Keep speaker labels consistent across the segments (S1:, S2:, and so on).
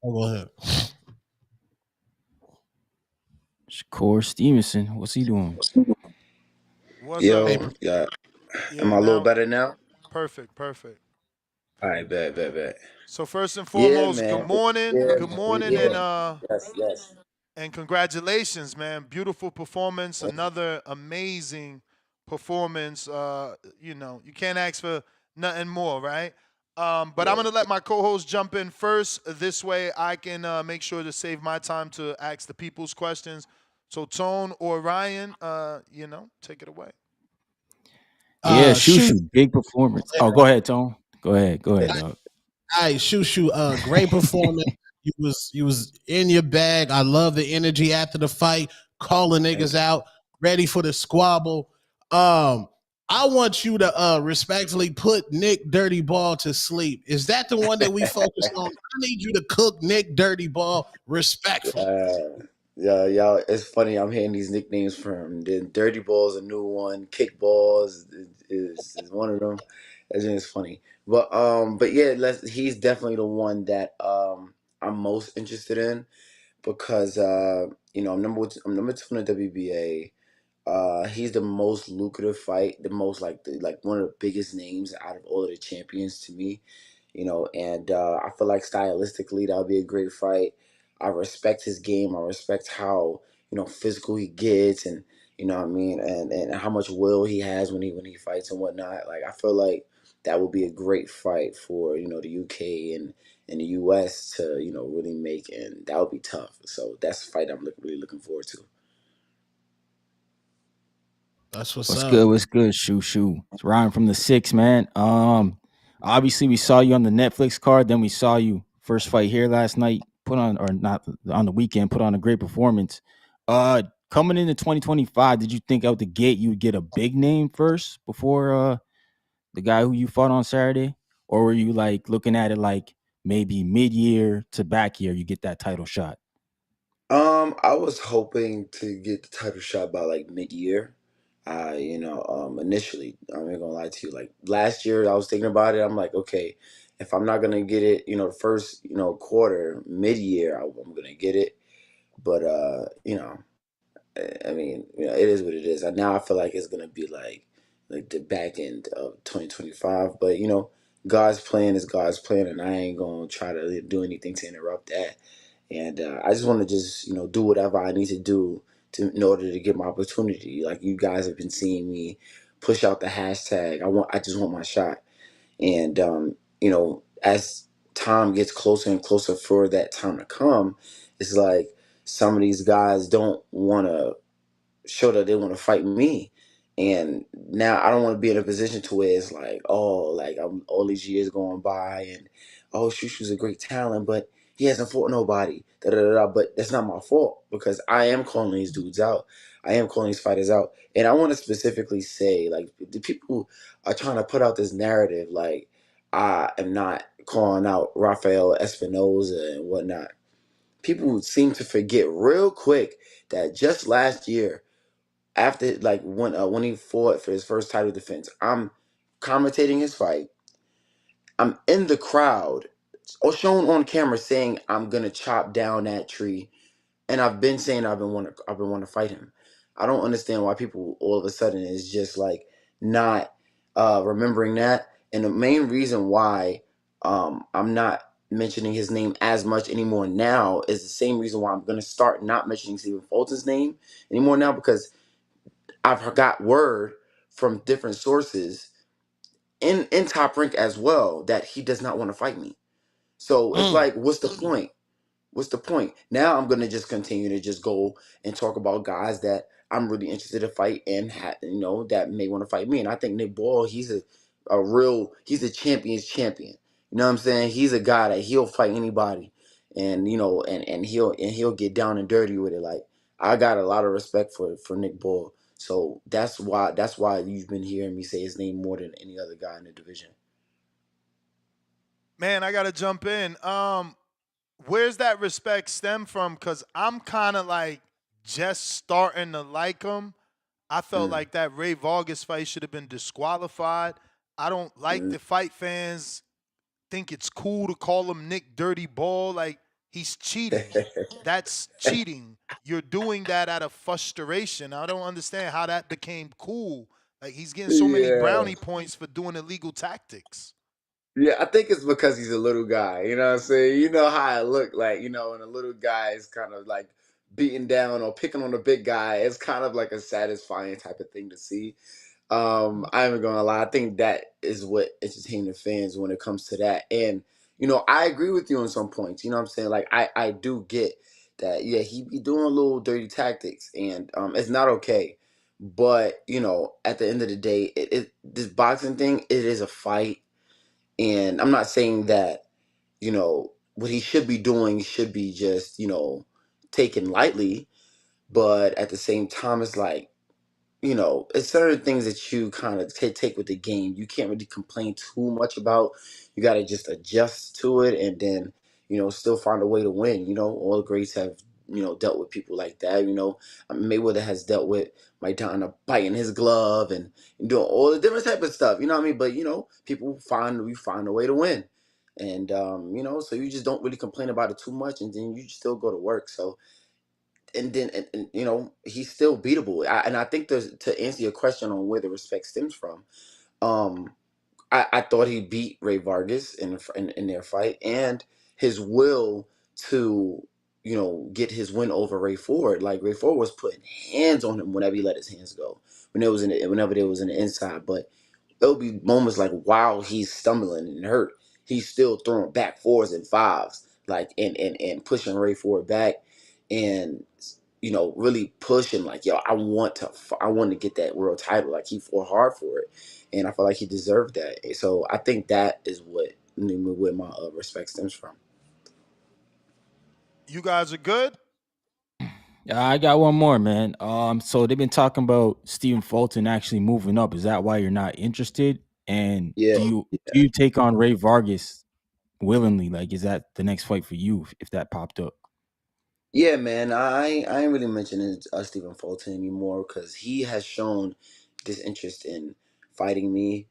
S1: Oh, go ahead.
S2: Shakur Stevenson, what's he doing?
S3: What's up?
S1: Hey,
S4: Yo, yeah. Am
S3: Yeah,
S4: I a little
S3: now
S4: better now?
S3: perfect, perfect.
S4: All right, bet.
S3: So first and
S4: Yeah,
S3: foremost,
S4: man. Yeah,
S3: good morning,
S4: yeah. Yes.
S3: and congratulations, man. Beautiful performance, another amazing performance. You can't ask for nothing more, right? But I'm
S4: Yeah.
S3: gonna let my co-host jump in first. This way, I can make sure to save my time to ask the people's questions. So Tone or Ryan, take it away.
S2: Yeah, Shu
S1: Shoot.
S2: Shu, big performance. Oh, go ahead, Tone. Go ahead, dog.
S1: All right, Shoot, shoot. Great performance. You was in your bag. I love the energy after the fight, calling
S4: Thank
S1: niggas out, ready for the squabble. I want you to respectfully put Nick Dirty Ball to sleep. Is that the one that we focus on? I need you to cook Nick Dirty Ball
S4: you.
S1: respectfully.
S4: Yeah, y'all. It's funny. I'm hearing these nicknames from then. Dirty Ball's a new one. Kick Balls is one of them. It's just funny. But yeah, he's definitely the one that I'm most interested in because I'm number 2 in the WBA. He's the most lucrative fight, the most like one of the biggest names out of all of the champions to me, and I feel like stylistically that would be a great fight. I respect his game. I respect how physical he gets, and what I mean, and how much will he has when he fights and whatnot. Like I feel like that would be a great fight for the UK and the US to really make, and that would be tough. So that's a fight I'm really looking forward to.
S1: That's what's
S2: What's
S1: up.
S2: good? What's good, Shu Shu? It's Ryan from the Six, man. Obviously we saw you on the Netflix card, then we saw you first fight here last night, put on or not on the weekend, put on a great performance. Coming into 2025, did you think out the gate you would get a big name first before the guy who you fought on Saturday? Or were you like looking at it like maybe mid-year to back year you get that title shot?
S4: I was hoping to get the title shot by like mid-year. Initially, I'm not gonna lie to you. Like last year, I was thinking about it. I'm like, okay, if I'm not gonna get it, the first, quarter, mid-year, I'm gonna get it. But I mean, it is what it is. And now I feel like it's gonna be like the back end of 2025. But God's plan is God's plan, and I ain't gonna try to do anything to interrupt that. And I just want to just do whatever I need to do in order to get my opportunity. Like you guys have been seeing me push out the hashtag. I just want my shot. And as time gets closer and closer for that time to come, it's like some of these guys don't want to show that they want to fight me. And now I don't want to be in a position to where it's like, oh, like I'm all these years going by, and oh, Shushu's a great talent, but he hasn't fought nobody. Da, da, da, da. But that's not my fault because I am calling these dudes out. I am calling these fighters out. And I want to specifically say, like, the people are trying to put out this narrative like I am not calling out Rafael Espinoza and whatnot. People seem to forget real quick that just last year, after like when he fought for his first title defense, I'm commentating his fight. I'm in the crowd, or shown on camera, saying I'm gonna chop down that tree, and I've been saying I've been wanting to fight him. I don't understand why people all of a sudden is just like not remembering that, and the main reason why I'm not mentioning his name as much anymore now is the same reason why I'm gonna start not mentioning Stephen Fulton's name anymore now because I've got word from different sources in Top Rank as well that he does not want to fight me. So it's
S1: Mm.
S4: like, what's the point? What's the point? Now I'm gonna just continue to just go and talk about guys that I'm really interested to fight and that may want to fight me. And I think Nick Ball, he's a champion's champion. You know what I'm saying? He's a guy that he'll fight anybody, and he'll get down and dirty with it. Like I got a lot of respect for Nick Ball. So that's why you've been hearing me say his name more than any other guy in the division.
S3: Man, I gotta jump in. Where's that respect stem from? Cause I'm kind of like just starting to like him. I felt
S4: Mm,
S3: like that Ray Vargas fight should have been disqualified. I don't like
S4: mm,
S3: the fight fans think it's cool to call him Nick Dirty Ball. Like He's cheating. That's cheating. You're doing that out of frustration. I don't understand how that became cool. Like he's getting so many
S4: Yeah.
S3: brownie points for doing illegal tactics.
S4: Yeah, I think it's because he's a little guy. You know what I'm saying? You know how I look like, and a little guy is kind of like beating down or picking on a big guy. It's kind of like a satisfying type of thing to see. I ain't gonna lie. I think that is what entertaining fans when it comes to that. And I agree with you on some points. You know what I'm saying? Like I do get that. Yeah, he be doing a little dirty tactics, and it's not okay. But at the end of the day, this boxing thing, it is a fight, and I'm not saying that what he should be doing should be just taken lightly. But at the same time, it's like it's certain things that you kind of take with the game. You can't really complain too much about. You got to just adjust to it, and then still find a way to win. All the greats have dealt with people like that. Mayweather has dealt with Mike Tyson biting his glove and doing all the different type of stuff. You know what I mean? But people find a way to win, and so you just don't really complain about it too much, and then you still go to work. So and then he's still beatable. And I think to answer your question on where the respect stems from, um, I thought he beat Ray Vargas in their fight, and his will to get his win over Ray Ford. Like Ray Ford was putting hands on him whenever he let his hands go, whenever they was in the inside, but there'll be moments like while he's stumbling and hurt, he's still throwing back fours and fives, like and pushing Ray Ford back, and really pushing like, yo, I want to get that world title. Like he fought hard for it, and I feel like he deserved that. So I think that is where my respect stems from.
S3: You guys are good?
S2: I got one more, man. So they've been talking about Stephen Fulton actually moving up. Is that why you're not interested? And
S4: Yeah.
S2: do you take on Ray Vargas willingly? Like, is that the next fight for you if that popped up?
S4: Yeah, man. I ain't really mentioning Stephen Fulton anymore because he has shown disinterest in fighting me.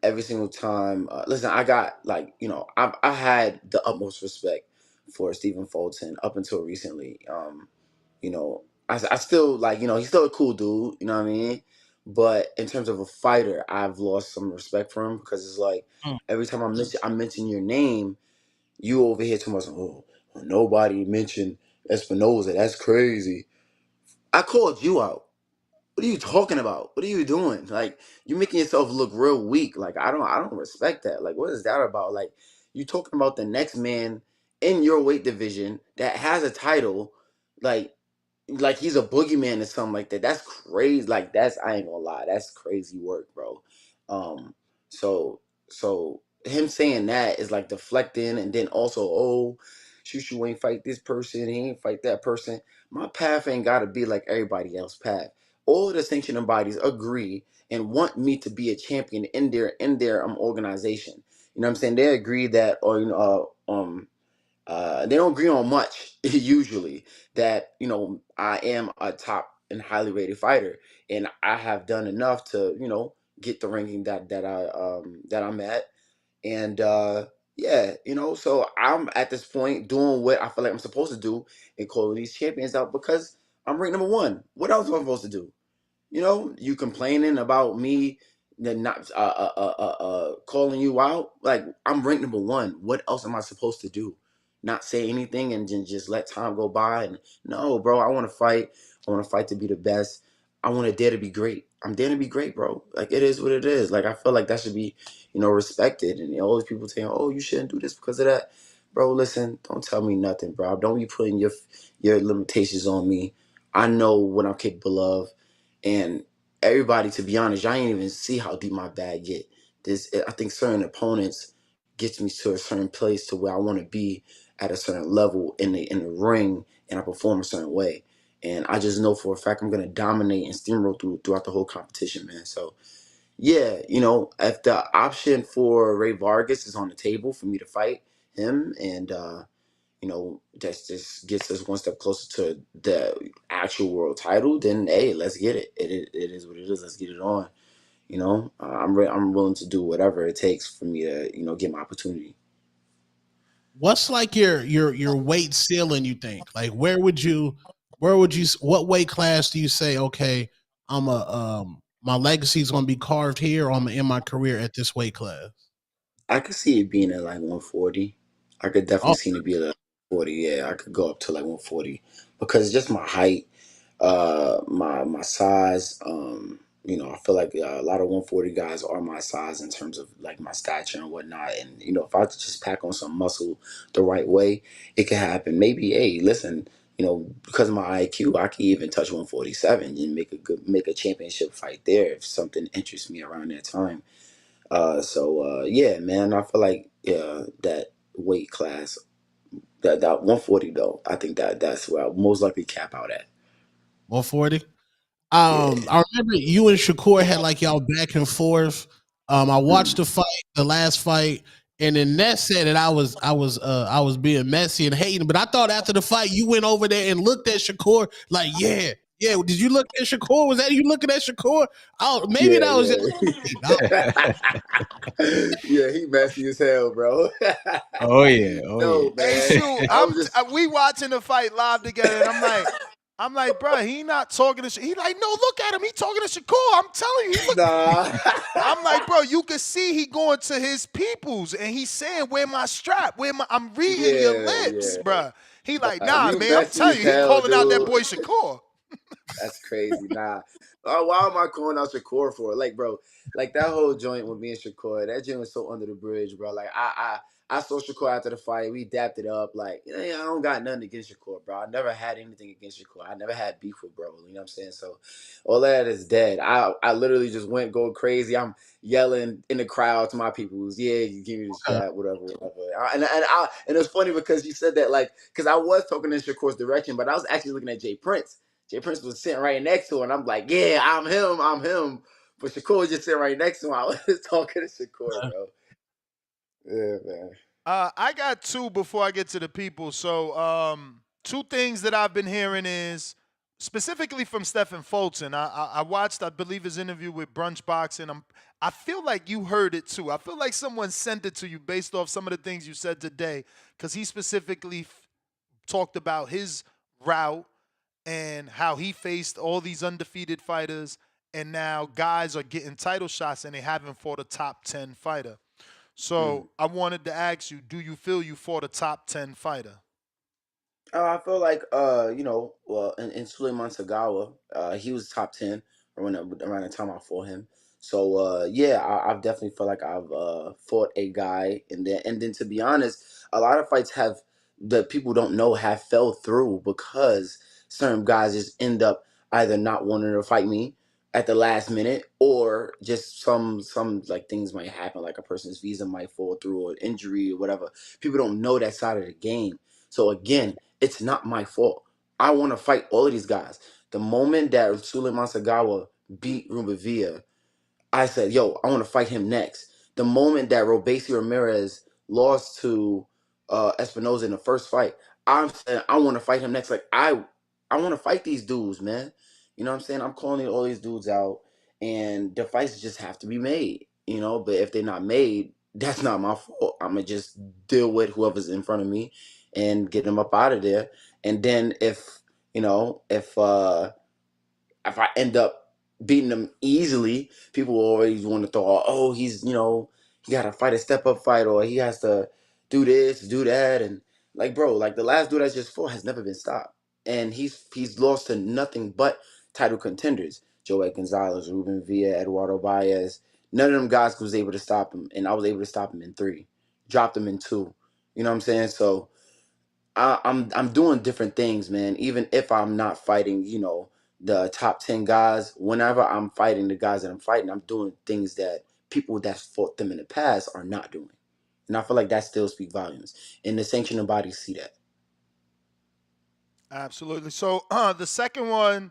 S4: Every single time. Listen, I got like I had the utmost respect for Stephen Fulton up until recently. I still like he's still a cool dude. You know what I mean? But in terms of a fighter, I've lost some respect for him because it's like every time I mention your name, you over here too much. Oh, well, nobody mentioned Espinoza. That's crazy. I called you out. What are you talking about? What are you doing? Like you're making yourself look real weak. Like I don't respect that. Like what is that about? Like you talking about the next man in your weight division that has a title, like he's a boogeyman or something like that. That's crazy. Like I ain't gonna lie, that's crazy work, bro. Um, so him saying that is like deflecting, and then also, oh, Shu Shu ain't fight this person, he ain't fight that person. My path ain't gotta be like everybody else's path. All of the sanctioning bodies agree and want me to be a champion in their organization. You know what I'm saying? They agree that, or they don't agree on much usually. That I am a top and highly rated fighter, and I have done enough to get the ranking that I'm at, and yeah, so I'm at this point doing what I feel like I'm supposed to do and calling these champions out because I'm ranked number one. What else am I supposed to do? You complaining about me then not calling you out. Like I'm ranked number one. What else am I supposed to do? Not say anything and then just let time go by? And no, bro, I want to fight. I want to fight to be the best. I want to dare to be great. I'm dare to be great, bro. Like it is what it is. Like I feel like that should be respected. And all these people saying, oh, you shouldn't do this because of that. Bro, listen, don't tell me nothing, bro. Don't be putting your limitations on me. I know what I'm capable of. And everybody, to be honest, y'all ain't even see how deep my bag get. I think certain opponents gets me to a certain place to where I want to be at a certain level in the ring, and I perform a certain way. And I just know for a fact I'm gonna dominate and steamroll throughout the whole competition, man. So yeah, if the option for Ray Vargas is on the table for me to fight him, and that just gets us one step closer to the actual world title, then hey, let's get it. It is what it is. Let's get it on. I'm willing to do whatever it takes for me to get my opportunity.
S1: what's like your weight ceiling? You think like where would you what weight class do you say okay I'm a my legacy's gonna be carved here or I'm gonna end my career at this weight class?
S4: I could see it being at like 140. I could definitely
S1: Oh,
S4: see it being at 40. Yeah, I could go up to like 140 because just my height, my size. I feel like a lot of 140 guys are my size in terms of like my stature and whatnot. And if I just pack on some muscle the right way, it can happen. Maybe, hey, listen, because of my IQ, I can even touch 147 and make a championship fight there if something interests me around that time. Yeah, man, I feel like that weight class, that 140 though, I think that's where I'll most likely cap out at.
S1: 140.
S4: Yeah.
S1: I remember you and Shakur had like y'all back and forth. I watched
S4: Mm.
S1: the fight, the last fight, and then Ness said that I was being messy and hating. But I thought after the fight you went over there and looked at Shakur like, yeah, yeah. Did you look at Shakur? Was that you looking at Shakur? Oh, maybe
S4: Yeah,
S1: that was just
S4: yeah. Yeah, he messy as hell, bro.
S2: Oh yeah, oh yeah.
S4: No,
S3: Hey,
S4: man.
S3: Shu,
S4: I was just
S3: we watching the fight live together, and I'm like, bro, he not talking to. He like, no, look at him. He talking to Shakur. I'm telling you, he look.
S4: nah.
S3: I'm like, bro, you can see he going to his peoples, and he's saying, "Where my strap? Where my? I'm reading your
S4: Yeah,
S3: lips,
S4: yeah.
S3: bro." He like, nah,
S4: You
S3: man. I'm
S4: messy
S3: telling
S4: as
S3: you, he
S4: hell,
S3: calling out that
S4: dude.
S3: boy Shakur.
S4: That's crazy. Nah. Why am I calling out Shakur for? Like, bro, like that whole joint with me and Shakur, that joint was so under the bridge, bro. Like, I saw Shakur after the fight. We dapped it up. Like, I don't got nothing against Shakur, bro. I never had anything against Shakur. I never had beef with bro. You know what I'm saying? So, all that is dead. I literally just went going crazy. I'm yelling in the crowd to my peoples. Yeah, you give me the strap, whatever, whatever. And it's funny because you said that, like, because I was talking in Shakur's direction, but I was actually looking at Jay Prince. Jay Prince was sitting right next to her, and I'm like, yeah, I'm him. But Shakur was just sitting right next to him. I was talking to Shakur, bro. Yeah, man.
S3: I got two before I get to the people. So, two things that I've been hearing is specifically from Stephen Fulton. I watched, I believe, his interview with Brunch Boxing. I feel like you heard it too. I feel like someone sent it to you based off some of the things you said today, because he specifically talked about his route and how he faced all these undefeated fighters, and now guys are getting title shots and they haven't fought a top 10 fighter.
S4: Mm.
S3: So I wanted to ask you, do you feel you fought a top 10 fighter?
S4: I feel like well, in Suleiman Sagawa, he was top 10 around the time I fought him. So yeah, I've definitely felt like I've fought a guy, and then to be honest, a lot of fights have that people don't know have fell through because certain guys just end up either not wanting to fight me at the last minute, or just some like things might happen, like a person's visa might fall through or injury or whatever. People don't know that side of the game. So again, it's not my fault. I want to fight all of these guys. The moment that Suleiman Sagawa beat Rumbavia, I said, yo, I want to fight him next. The moment that Robesi Ramirez lost to Espinoza in the first fight, I'm saying I want to fight him next. Like I want to fight these dudes, man. You know what I'm saying? I'm calling all these dudes out, and the fights just have to be made. But if they're not made, that's not my fault. I'm gonna just deal with whoever's in front of me and get them up out of there. And then you know, if I end up beating him easily, people will always want to throw, oh, he got to fight a step up fight, or he has to do this, do that, and like, bro, like the last dude I just fought has never been stopped, and he's lost to nothing but title contenders: Joey Gonzalez, Ruben Villa, Eduardo Baez. None of them guys was able to stop him, and I was able to stop him in 3, dropped him in 2. You know what I'm saying? So I'm doing different things, man. Even if I'm not fighting, the top 10 guys, whenever I'm fighting the guys that I'm fighting, I'm doing things that people that fought them in the past are not doing. And I feel like that still speaks volumes. And the sanctioning bodies see that.
S3: Absolutely. So the second one,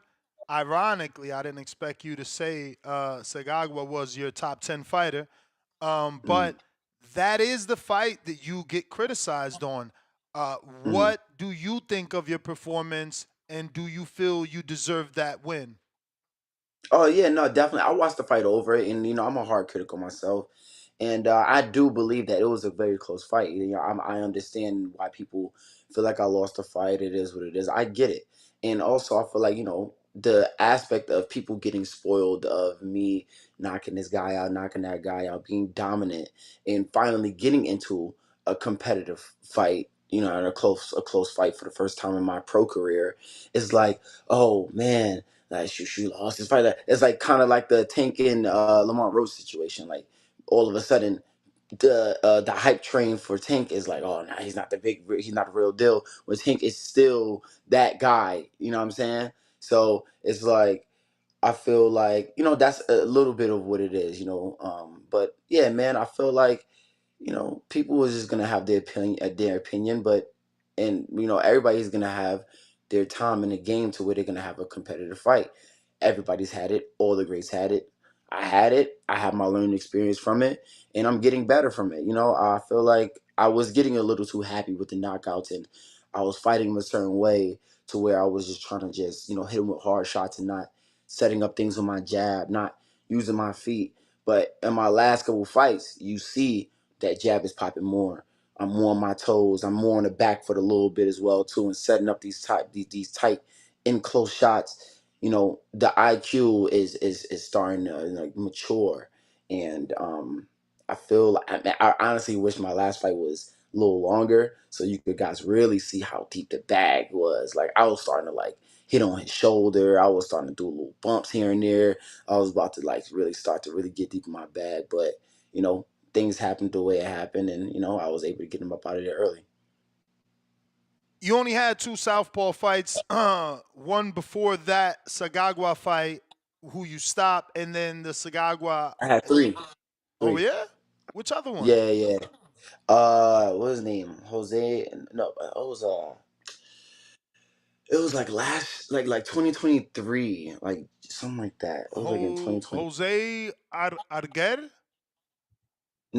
S3: ironically, I didn't expect you to say Sagagwa was your top 10 fighter,
S4: Mm,
S3: but that is the fight that you get criticized on. Uh,
S4: mm.
S3: what do you think of your performance, and do you feel you deserve that win?
S4: Oh yeah, no, definitely. I watched the fight over, and I'm a hard critic on myself, And I do believe that it was a very close fight. I understand why people feel like I lost the fight. It is what it is. I get it. And also, I feel like, the aspect of people getting spoiled, of me knocking this guy out, knocking that guy out, being dominant, and finally getting into a competitive fight, and a close fight for the first time in my pro career, is like, oh man, like Shu Shu lost his fight. It's like kind of like the Tank and Lamont Rose situation. Like, all of a sudden, the hype train for Tank is like, oh, no, he's not the real deal. Where Tank is still that guy. You know what I'm saying? So it's like, I feel like, that's a little bit of what it is. But yeah, man, I feel like, people is just gonna have their opinion, but and everybody's gonna have their time in the game to where they're gonna have a competitive fight. Everybody's had it. All the greats had it. I had it. I have my learning experience from it, and I'm getting better from it. I feel like I was getting a little too happy with the knockouts, and I was fighting him a certain way to where I was just trying to just hit him with hard shots and not setting up things with my jab, not using my feet. But in my last couple fights, you see that jab is popping more. I'm more on my toes. I'm more on the back foot a little bit as well too, and setting up these tight in close shots. The IQ is starting to mature, and I feel like, I honestly wish my last fight was a little longer so you could guys really see how deep the bag was. Like, I was starting to hit on his shoulder. I was starting to do little bumps here and there. I was about to really start to really get deep in my bag, but you know things happened the way it happened, and I was able to get him up out of there early.
S3: You only had two southpaw fights. One before that Sagagwa fight, who you stopped, and then the Sagagwa.
S4: I had three.
S3: Oh
S4: Three.
S3: yeah, which other one?
S4: Yeah, yeah. What was his name? Jose? No, it was like last, like 2023, like something like that. It was like in 2020.
S3: Jose Arguer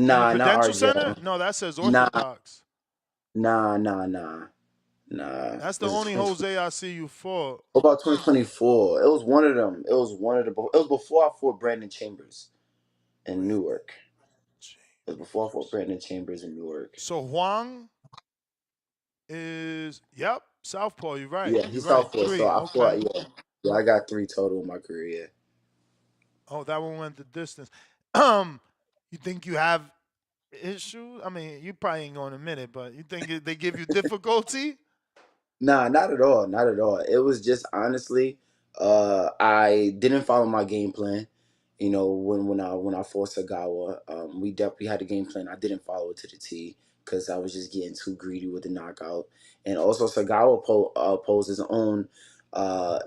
S3: in the
S4: Nah, not
S3: Prudential Center.
S4: Argel.
S3: No, that says
S4: Nah,
S3: Orthodox.
S4: nah, nah, nah, nah.
S3: That's the
S4: Was it
S3: only
S4: 2020?
S3: Jose I see you for.
S4: What about 2024? It was one of them. It was one of the. It was before I fought Brandon Chambers in
S3: Brandon
S4: Newark. It was before I fought
S3: Chambers.
S4: Brandon Chambers in Newark.
S3: So Huang is Southpaw. You're right.
S4: Yeah,
S3: You're
S4: he's
S3: right.
S4: southpaw. So
S3: Three.
S4: I
S3: Okay.
S4: fought. Yeah, yeah. I got three total in my career. Yeah.
S3: Oh, that one went the distance. You think you have issues? I mean, you probably ain't going to admit it, but you think they give you difficulty?
S4: Nah, not at all. Not at all. It was just honestly, I didn't follow my game plan. When I fought Sagawa, we definitely had a game plan. I didn't follow it to the T because I was just getting too greedy with the knockout. And also, Sagawa posed his own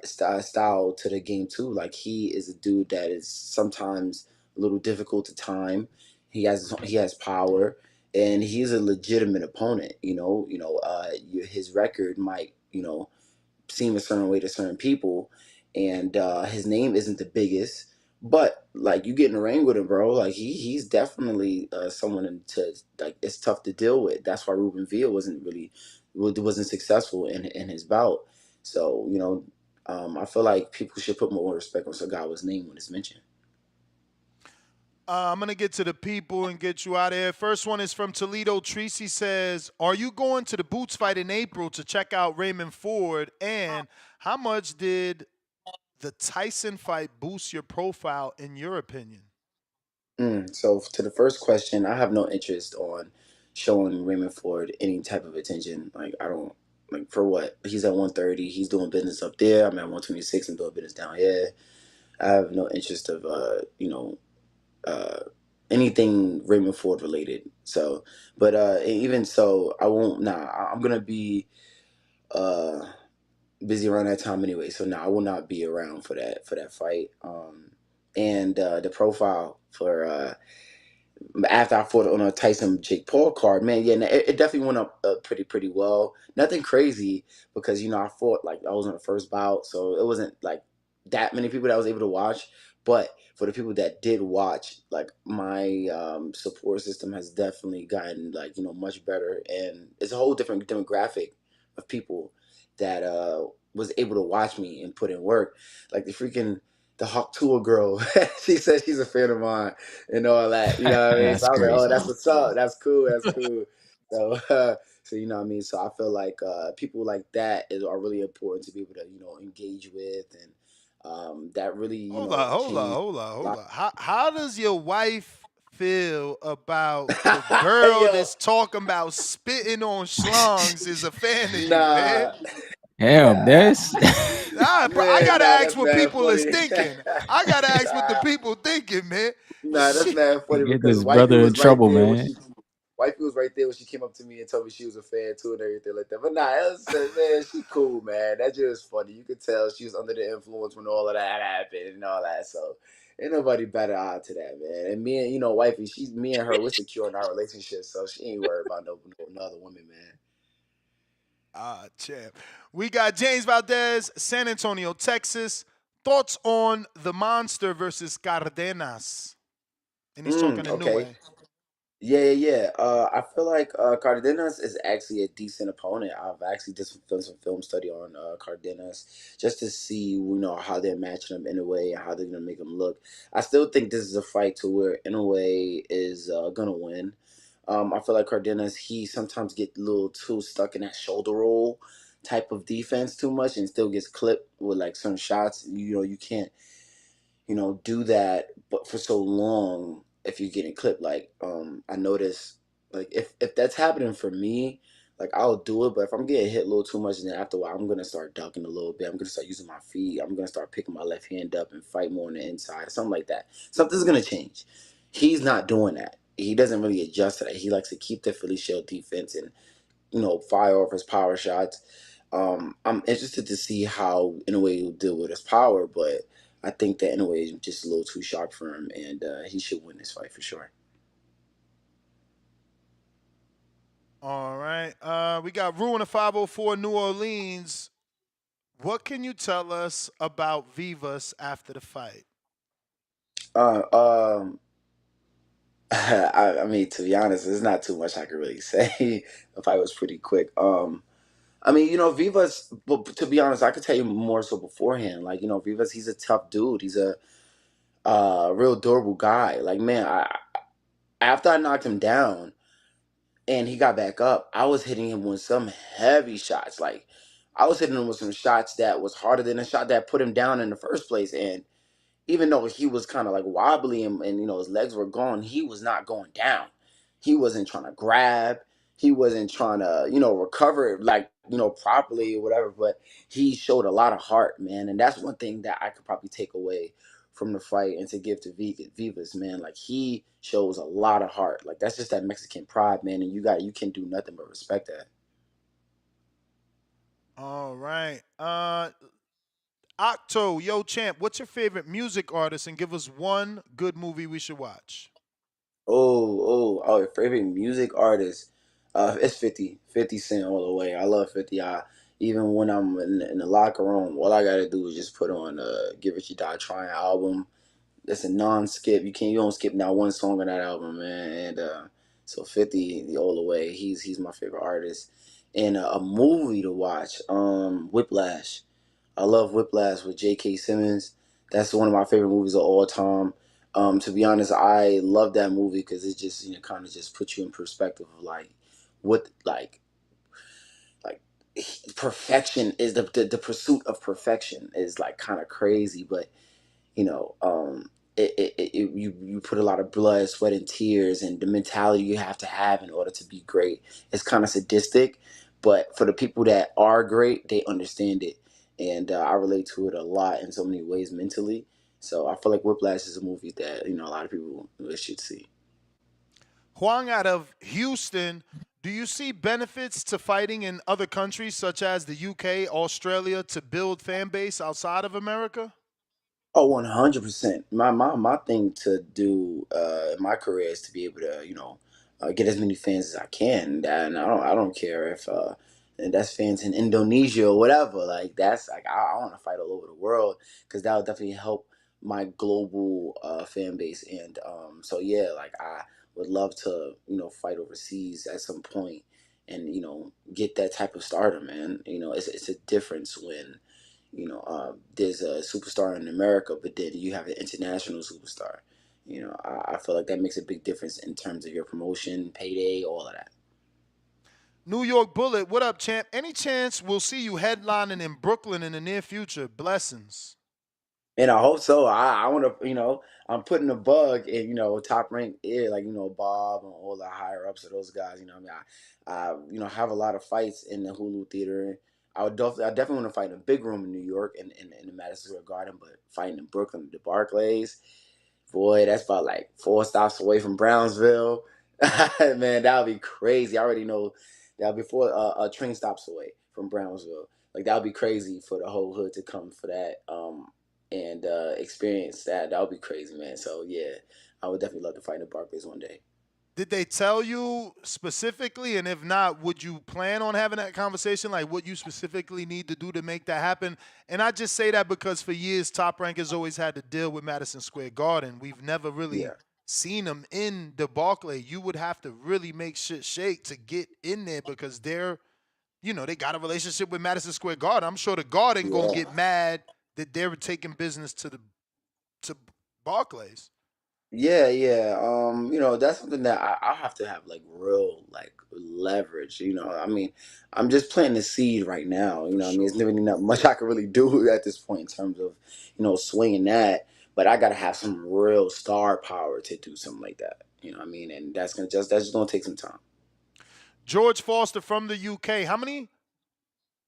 S4: style to the game too. Like, he is a dude that is sometimes a little difficult to time. He has power, and he's a legitimate opponent. His record might seem a certain way to certain people, and his name isn't the biggest. But like, you get in the ring with him, bro. Like, he's definitely someone to like. It's tough to deal with. That's why Ruben Villa wasn't successful in his bout. So I feel like people should put more respect on Sagawa's name when it's mentioned.
S3: I'm gonna get to the people and get you out of here. First one is from Toledo. Tracy says, "Are you going to the Boots fight in April to check out Raymond Ford? And how much did the Tyson fight boost your profile, in your opinion?"
S4: So to the first question, I have no interest on showing Raymond Ford any type of attention. Like, I don't, like, for what? He's at 130. He's doing business up there. I'm at 126. I'm doing business down here. I have no interest of uh anything Raymond Ford related. So, but even so, I won't. Nah, I'm gonna be uh busy around that time anyway. So nah, I will not be around for that fight. And the profile for after I fought on a Tyson Jake Paul card, man, yeah, it definitely went up pretty well. Nothing crazy because I fought, like, I was on the first bout, so it wasn't like that many people that I was able to watch. But for the people that did watch, like, my support system has definitely gotten, like, much better, and it's a whole different demographic of people that was able to watch me and put in work. Like, the freaking the Hawk Tour girl. She said she's a fan of mine and all that. You know what I mean? So
S2: That's
S4: I was like, oh,
S2: crazy.
S4: that's what's up. That's cool. That's cool. So, so you know what I mean. So I feel like people like that are really important to be able to engage with, and that really
S3: Hold on, hold on,
S4: changed
S3: hold on,
S4: a
S3: hold
S4: lot.
S3: on. How does your wife feel about the girl
S4: Yo,
S3: that's talking about spitting on schlongs is a fan of you, man?
S4: nah,
S2: Damn, this.
S3: Nah, bro, I
S4: man,
S3: gotta
S4: nah,
S3: ask
S4: that's
S3: what
S4: not
S3: people is
S4: funny.
S3: thinking. I gotta ask what the
S4: Nah,
S3: people thinking, man.
S4: nah, that's
S3: Shit.
S4: not funny
S2: Get
S4: because
S2: this
S4: wifey
S2: brother in
S4: was right
S2: trouble,
S4: there when
S2: man.
S4: she wifey was right there when she came up to me and told me she was a fan too and everything like that. But nah, it was, man, she cool, man. That just was funny. You could tell she was under the influence when all of that happened and all that. So ain't nobody better out to that, man. And me and wifey, she's me and her, we're secure in our relationship, so she ain't worried about no other woman, man.
S3: Ah, champ. We got James Valdez, San Antonio, Texas. Thoughts on the Monster versus Cardenas? And he's talking a new
S4: Okay.
S3: way.
S4: Yeah. I feel like Cardenas is actually a decent opponent. I've actually just done some film study on Cardenas just to see, how they're matching him in a way and how they're gonna make him look. I still think this is a fight to where in a way is gonna win. I feel like Cardenas he sometimes get a little too stuck in that shoulder roll type of defense too much and still gets clipped with like certain shots. You can't do that but for so long if you're getting clipped. Like I notice like if that's happening for me, like I'll do it, but if I'm getting hit a little too much, then after a while I'm gonna start ducking a little bit. I'm gonna start using my feet. I'm gonna start picking my left hand up and fight more on the inside, something like that. Something's gonna change. He's not doing that. He doesn't really adjust to that. He likes to keep the Philly shell defense and fire off his power shots. I'm interested to see how, in a way, he'll deal with his power, but I think that in a way, it's just a little too sharp for him, and he should win this fight for sure.
S3: All right. We got Ruin of 504 New Orleans. What can you tell us about Vivas after the fight?
S4: Uh, um, I mean, to be honest, there's not too much I can really say. The fight was pretty quick. I mean, Vivas. But to be honest, I could tell you more so beforehand. Like, Vivas, he's a tough dude. He's a real durable guy. Like, man, after I knocked him down and he got back up, I was hitting him with some heavy shots. Like, I was hitting him with some shots that was harder than the shot that put him down in the first place. And even though he was kind of like wobbly and his legs were gone, he was not going down. He wasn't trying to grab. He wasn't trying to recover like properly or whatever. But he showed a lot of heart, man, and that's one thing that I could probably take away from the fight and to give to Vivas, man. Like he shows a lot of heart. Like that's just that Mexican pride, man, and you can do nothing but respect that.
S3: All right. Octo, yo, champ, what's your favorite music artist and give us one good movie we should watch?
S4: Oh, favorite music artist. It's 50 Cent all the way. I love 50. Even when I'm in the locker room, all I gotta do is just put on Give It Your Die Trying album. That's a non-skip. You don't skip not one song on that album, man. And so 50 the all the way. He's my favorite artist. And a movie to watch. Whiplash. I love Whiplash with J.K. Simmons. That's one of my favorite movies of all time. To be honest, I love that movie because it just kind of just puts you in perspective of like what like perfection is the pursuit of perfection is like kind of crazy, but you know, you put a lot of blood, sweat, and tears, and the mentality you have to have in order to be great. It's kind of sadistic, but for the people that are great, they understand it, and I relate to it a lot in so many ways mentally. So I feel like Whiplash is a movie that a lot of people should see.
S3: Huang out of Houston, do you see benefits to fighting in other countries such as the UK, Australia to build fan base outside of America?
S4: Oh, 100%. My thing to do in my career is to be able to, get as many fans as I can. And I don't care if and that's fans in Indonesia or whatever. Like that's like I want to fight all over the world because that would definitely help my global fan base. And so yeah, like I would love to, fight overseas at some point and get that type of stardom, man. It's a difference when there's a superstar in America, but then you have an international superstar. I feel like that makes a big difference in terms of your promotion, payday, all of that.
S3: New York Bullet, what up, champ? Any chance we'll see you headlining in Brooklyn in the near future? Blessings.
S4: And I hope so. I want to, I'm putting a bug in, top rank ear, like, Bob and all the higher ups of those guys. Have a lot of fights in the Hulu theater. I definitely want to fight in a big room in New York in the Madison Square Garden, but fighting in Brooklyn at the Barclays, boy, that's about like 4 stops away from Brownsville. Man, that would be crazy. I already know that would be train stops away from Brownsville. Like that would be crazy for the whole hood to come for that. And experience that. That would be crazy, man. So yeah, I would definitely love to fight in the Barclays one day.
S3: Did they tell you specifically? And if not, would you plan on having that conversation? Like what you specifically need to do to make that happen? And I just say that because for years, Top Rank has always had to deal with Madison Square Garden. We've never really
S4: Yeah,
S3: seen them in the Barclay. You would have to really make shit shake to get in there because they got a relationship with Madison Square Garden. I'm sure the Garden gonna
S4: yeah.
S3: get mad that they're taking business to Barclays.
S4: Yeah, yeah. That's something that I have to have like real like leverage. I'm just planting the seed right now.
S3: For
S4: It's
S3: sure.
S4: really not much I can really do at this point in terms of, swinging that. But I gotta have some real star power to do something like that. And that's just gonna take some time.
S3: George Foster from the UK. How many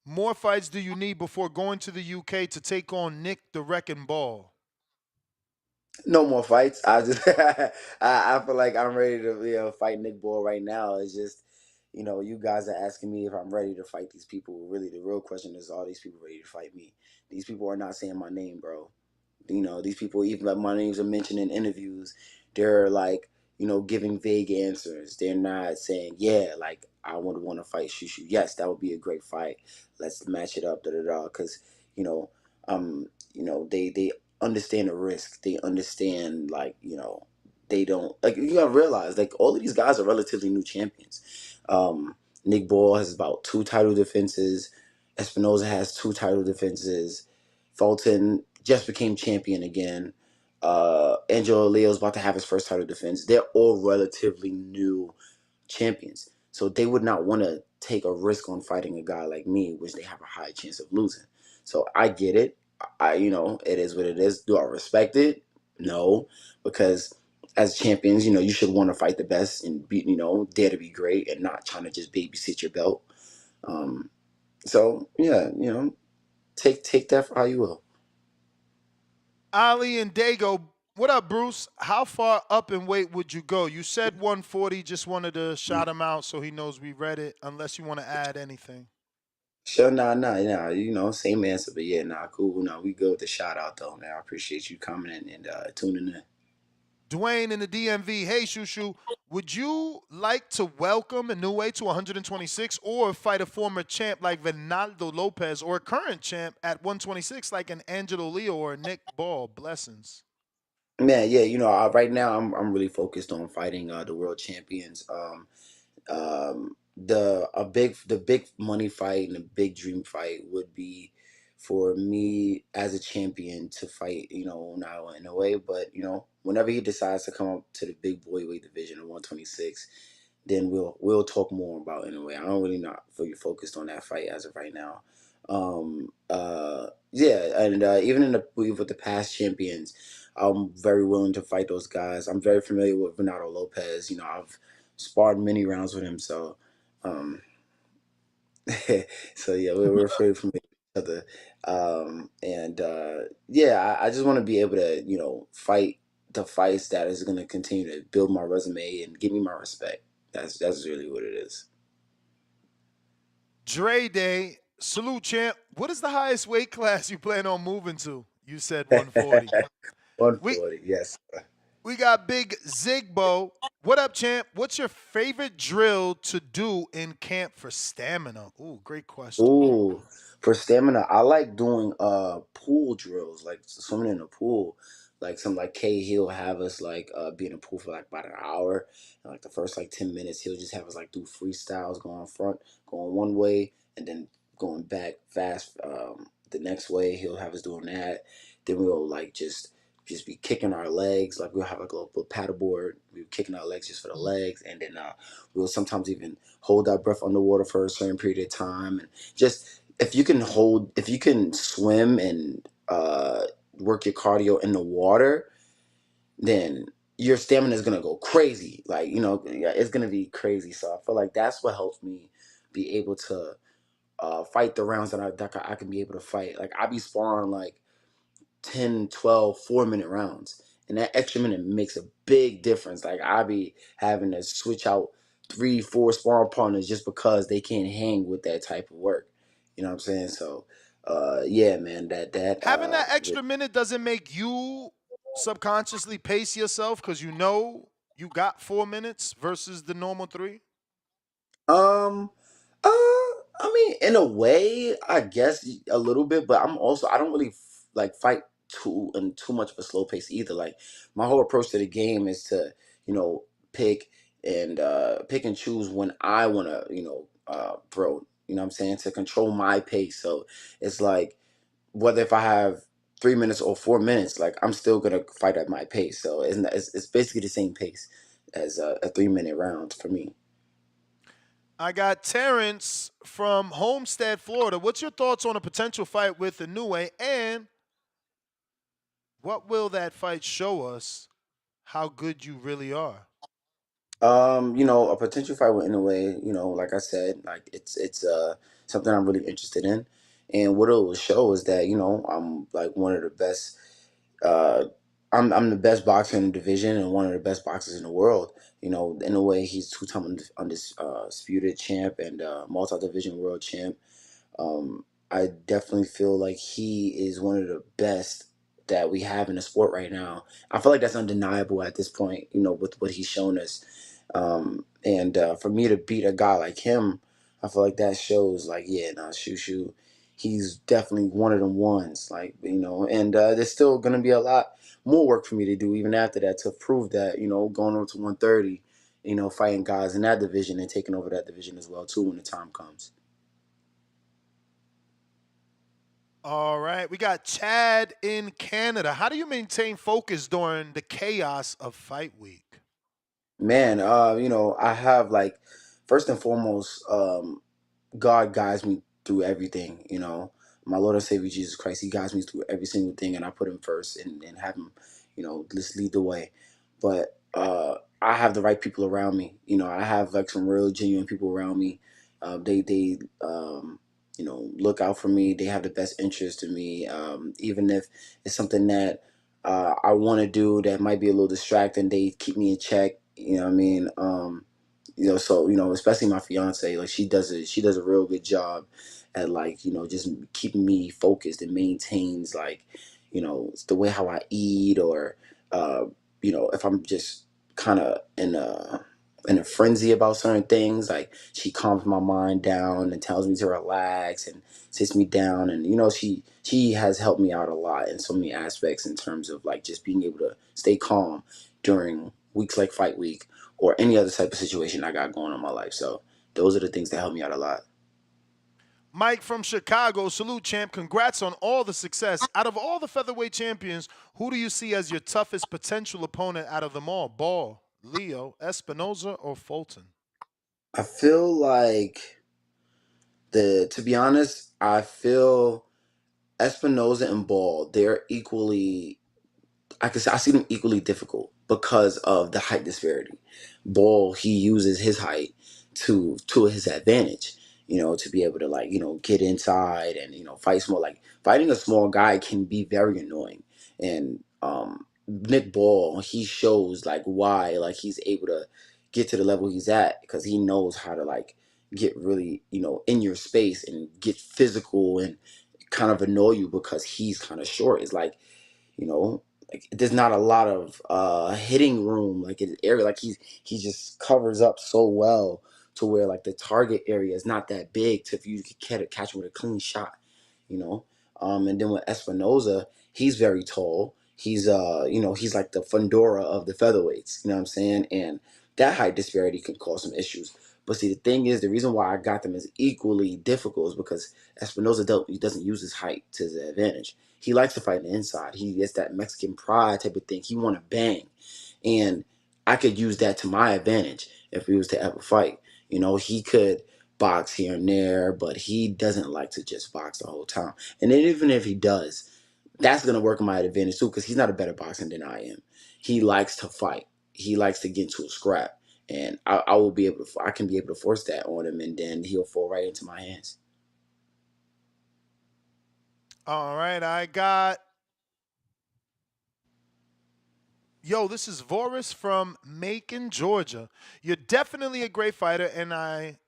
S3: more fights do you need before going to the UK to take on Nick the Wrecking Ball?
S4: No more fights. I just I feel like I'm ready to fight Nick Ball right now. It's just you guys are asking me if I'm ready to fight these people. Really, the real question is, are these people ready to fight me? These people are not saying my name, bro. These people, even like my names are mentioned in interviews, they're like, giving vague answers. They're not saying, yeah, like I would want to fight Shu Shu. Yes, that would be a great fight. Let's match it up, da da da. Because you know, they understand the risk. They understand like they don't like you gotta realize like all of these guys are relatively new champions. Nick Ball has about 2 title defenses. Espinoza has 2 title defenses. Fulton just became champion again. Angelo Leo's about to have his first title defense. They're all relatively new champions. So they would not want to take a risk on fighting a guy like me, which they have a high chance of losing. So I get it. It is what it is. Do I respect it? No, because as champions, you should want to fight the best and be, dare to be great and not trying to just babysit your belt. Um, so yeah, take that for how you will.
S3: Ali and Dago, what up, Bruce? How far up in weight would you go? You said 140. Just wanted to shout him out so he knows we read it, unless you want to add anything.
S4: Sure, nah. Same answer, but yeah, nah, cool. Nah, we good with the shout out though, man. I appreciate you coming in and tuning in.
S3: Dwayne in the DMV. Hey, Shu Shu, would you like to welcome a new way to 126 or fight a former champ like Vinaldo Lopez or a current champ at 126 like an Angelo Leo or a Nick Ball? Blessings.
S4: Man, yeah, right now I'm really focused on fighting the world champions. The big money fight and the big dream fight would be for me as a champion to fight, not in a way, but whenever he decides to come up to the big boy weight division of 126, then we'll talk more about it anyway. I don't really not fully focused on that fight as of right now. Yeah, and even with the past champions, I'm very willing to fight those guys. I'm very familiar with Renato Lopez. I've sparred many rounds with him, so um, so yeah, we're very familiar with each other. And yeah, I just want to be able to fight the fights that is going to continue to build my resume and give me my respect. That's really what it is.
S3: Dre Day, salute champ. What is the highest weight class you plan on moving to? You said 140. We
S4: 140, yes.
S3: we got Big Zigbo. What up, champ? What's your favorite drill to do in camp for stamina? Ooh, great question.
S4: Ooh, for stamina, I like doing pool drills, like swimming in a pool. Like some like K, he'll have us like be in a pool for like about an hour. And like the first like 10 minutes, he'll just have us like do freestyles, going front, going one way, and then going back fast, the next way. He'll have us doing that. Then we'll like just be kicking our legs. Like we'll have like a little paddleboard. We're kicking our legs just for the legs, and then we'll sometimes even hold our breath underwater for a certain period of time. And just if you can swim and work your cardio in the water, then your stamina is gonna go crazy. Like yeah, it's gonna be crazy. So I feel like that's what helps me be able to fight the rounds that I can be able to fight. Like I be sparring like 10, 12, 4-minute rounds. And that extra minute makes a big difference. Like I be having to switch out 3, 4 sparring partners just because they can't hang with that type of work. You know what I'm saying? So yeah, man,
S3: Having that extra minute doesn't make you subconsciously pace yourself because you know you got 4 minutes versus the normal 3?
S4: Um, I mean, in a way, I guess a little bit, but I don't really like fight too much of a slow pace either. Like my whole approach to the game is to, you know, pick pick and choose when I want to, throw. You know what I'm saying? To control my pace. So it's like whether if I have 3 minutes or 4 minutes, like I'm still gonna fight at my pace. So it's basically the same pace as a 3-minute round for me.
S3: I got Terrence from Homestead, Florida. What's your thoughts on a potential fight with Inoue, and what will that fight show us how good you really are?
S4: A potential fight with Inoue, like I said, like it's something I'm really interested in. And what it will show is that, I'm like one of the best uh I'm the best boxer in the division and one of the best boxers in the world. In a way he's two-time undisputed champ and multi division world champ. I definitely feel like he is one of the best that we have in the sport right now. I feel like that's undeniable at this point, with what he's shown us. And for me to beat a guy like him, I feel like that shows, like, yeah, nah, Shu Shu, he's definitely one of them ones. Like, and there's still going to be a lot more work for me to do even after that to prove that, going on to 130, fighting guys in that division and taking over that division as well, too, when the time comes.
S3: All right, we got Chad in Canada. How do you maintain focus during the chaos of fight week?
S4: Man, I have like first and foremost, God guides me through everything. My Lord and Savior Jesus Christ, He guides me through every single thing, and I put Him first and have Him, just lead the way. But I have the right people around me. I have like some real genuine people around me. They look out for me. They have the best interest in me. Even if it's something that I want to do that might be a little distracting, they keep me in check. You know what I mean? So especially my fiance, like she does a real good job at like just keeping me focused and maintains like the way how I eat or uh if I'm just kind of in a frenzy about certain things, like she calms my mind down and tells me to relax and sits me down, and she has helped me out a lot in so many aspects in terms of like just being able to stay calm during weeks like fight week or any other type of situation I got going on in my life. So those are the things that help me out a lot.
S3: Mike from Chicago, salute champ. Congrats on all the success. Out of all the featherweight champions, who do you see as your toughest potential opponent out of them all? Ball, Leo, Espinoza, or Fulton?
S4: I feel like to be honest, I feel Espinoza and Ball, they're equally I see them equally difficult because of the height disparity. Ball, he uses his height to his advantage, to be able to like, get inside and, fight small. Like fighting a small guy can be very annoying. And Nick Ball, he shows like why like he's able to get to the level he's at because he knows how to like get really, in your space and get physical and kind of annoy you because he's kind of short. It's like, you know like there's not a lot of hitting room like in the area. Like he just covers up so well to where like the target area is not that big to if you could catch him with a clean shot, you know and then with Espinoza, he's very tall. He's like the Fundora of the featherweights, you know what I'm saying? And that height disparity can cause some issues. But see, the thing is, the reason why I got them as equally difficult is because Espinosa he doesn't use his height to his advantage. He likes to fight on the inside. He gets that Mexican pride type of thing. He want to bang, and I could use that to my advantage if we was to ever fight. He could box here and there, but he doesn't like to just box the whole time. And then even if he does, that's going to work in my advantage too, because he's not a better boxer than I am. He likes to fight. He likes to get into a scrap, and I will be able to. I can be able to force that on him, and then he'll fall right into my hands.
S3: All right, I got. Yo, this is Voris from Macon, Georgia. You're definitely a great fighter,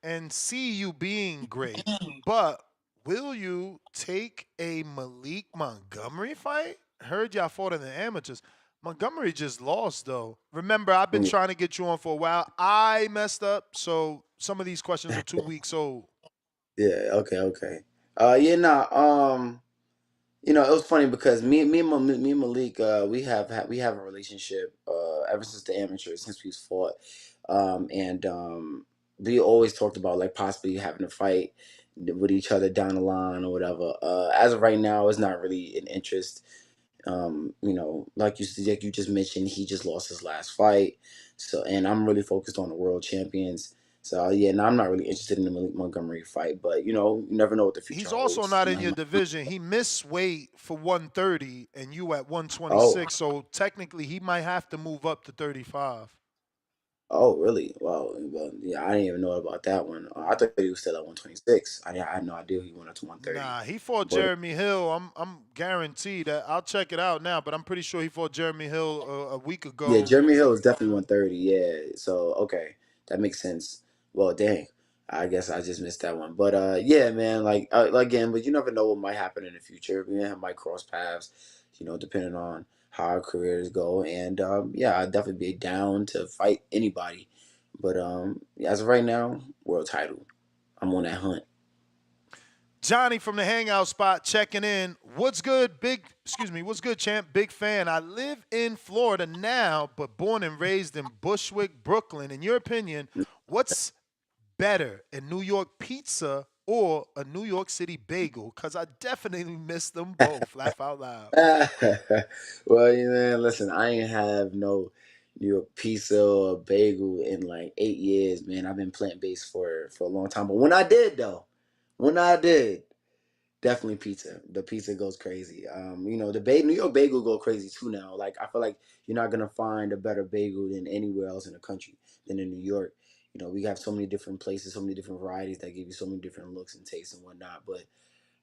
S3: and see you being great. But will you take a Malik Montgomery fight? Heard y'all fought in the amateurs. Montgomery just lost though. Remember, I've been
S4: Mm,
S3: trying to get you on for a while. I messed up, so some of these questions are 2 weeks old.
S4: Yeah. Okay. Okay. Yeah. Nah. It was funny because me and Malik, we have a relationship ever since the amateurs, since we fought, and we always talked about like possibly having a fight with each other down the line or whatever. As of right now, it's not really an interest. Like you just mentioned, he just lost his last fight, so and I'm really focused on the world champions. So yeah, and I'm not really interested in the Malik Montgomery fight, but you never know what the future
S3: He's also
S4: holds.
S3: not in your division. He missed weight for 130 and you at
S4: Oh,
S3: 126. So technically he might have to move up to 35.
S4: oh, really? Well, yeah, I didn't even know about that one. I thought he was still at 126. I had no idea he went up to 130.
S3: Nah, he fought
S4: But
S3: Jeremy Hill. I'm guaranteed that. I'll check it out now, but I'm pretty sure he fought Jeremy Hill a week
S4: yeah,
S3: ago.
S4: Jeremy Hill is definitely 130. Yeah, so okay, that makes sense. Well, dang, I guess I just missed that one. But yeah, man, like again, but you never know what might happen in the future. We might cross paths, depending on how our careers go. And yeah, I'd definitely be down to fight anybody. But as of right now, world title. I'm on that hunt.
S3: Johnny from the Hangout Spot checking in. What's good, what's good, champ? Big fan. I live in Florida now, but born and raised in Bushwick, Brooklyn. In your opinion, what's better, a New York pizza or a New York City bagel? Because I definitely miss them both. Laugh out loud.
S4: Well, listen, I ain't have no New York pizza or bagel in like 8 years, man. I've been plant based for a long time. But when I did though, when I did, definitely pizza. The pizza goes crazy. New York bagel go crazy too now. Like I feel like you're not gonna find a better bagel than anywhere else in the country than in New York. We have so many different places, so many different varieties that give you so many different looks and tastes and whatnot. But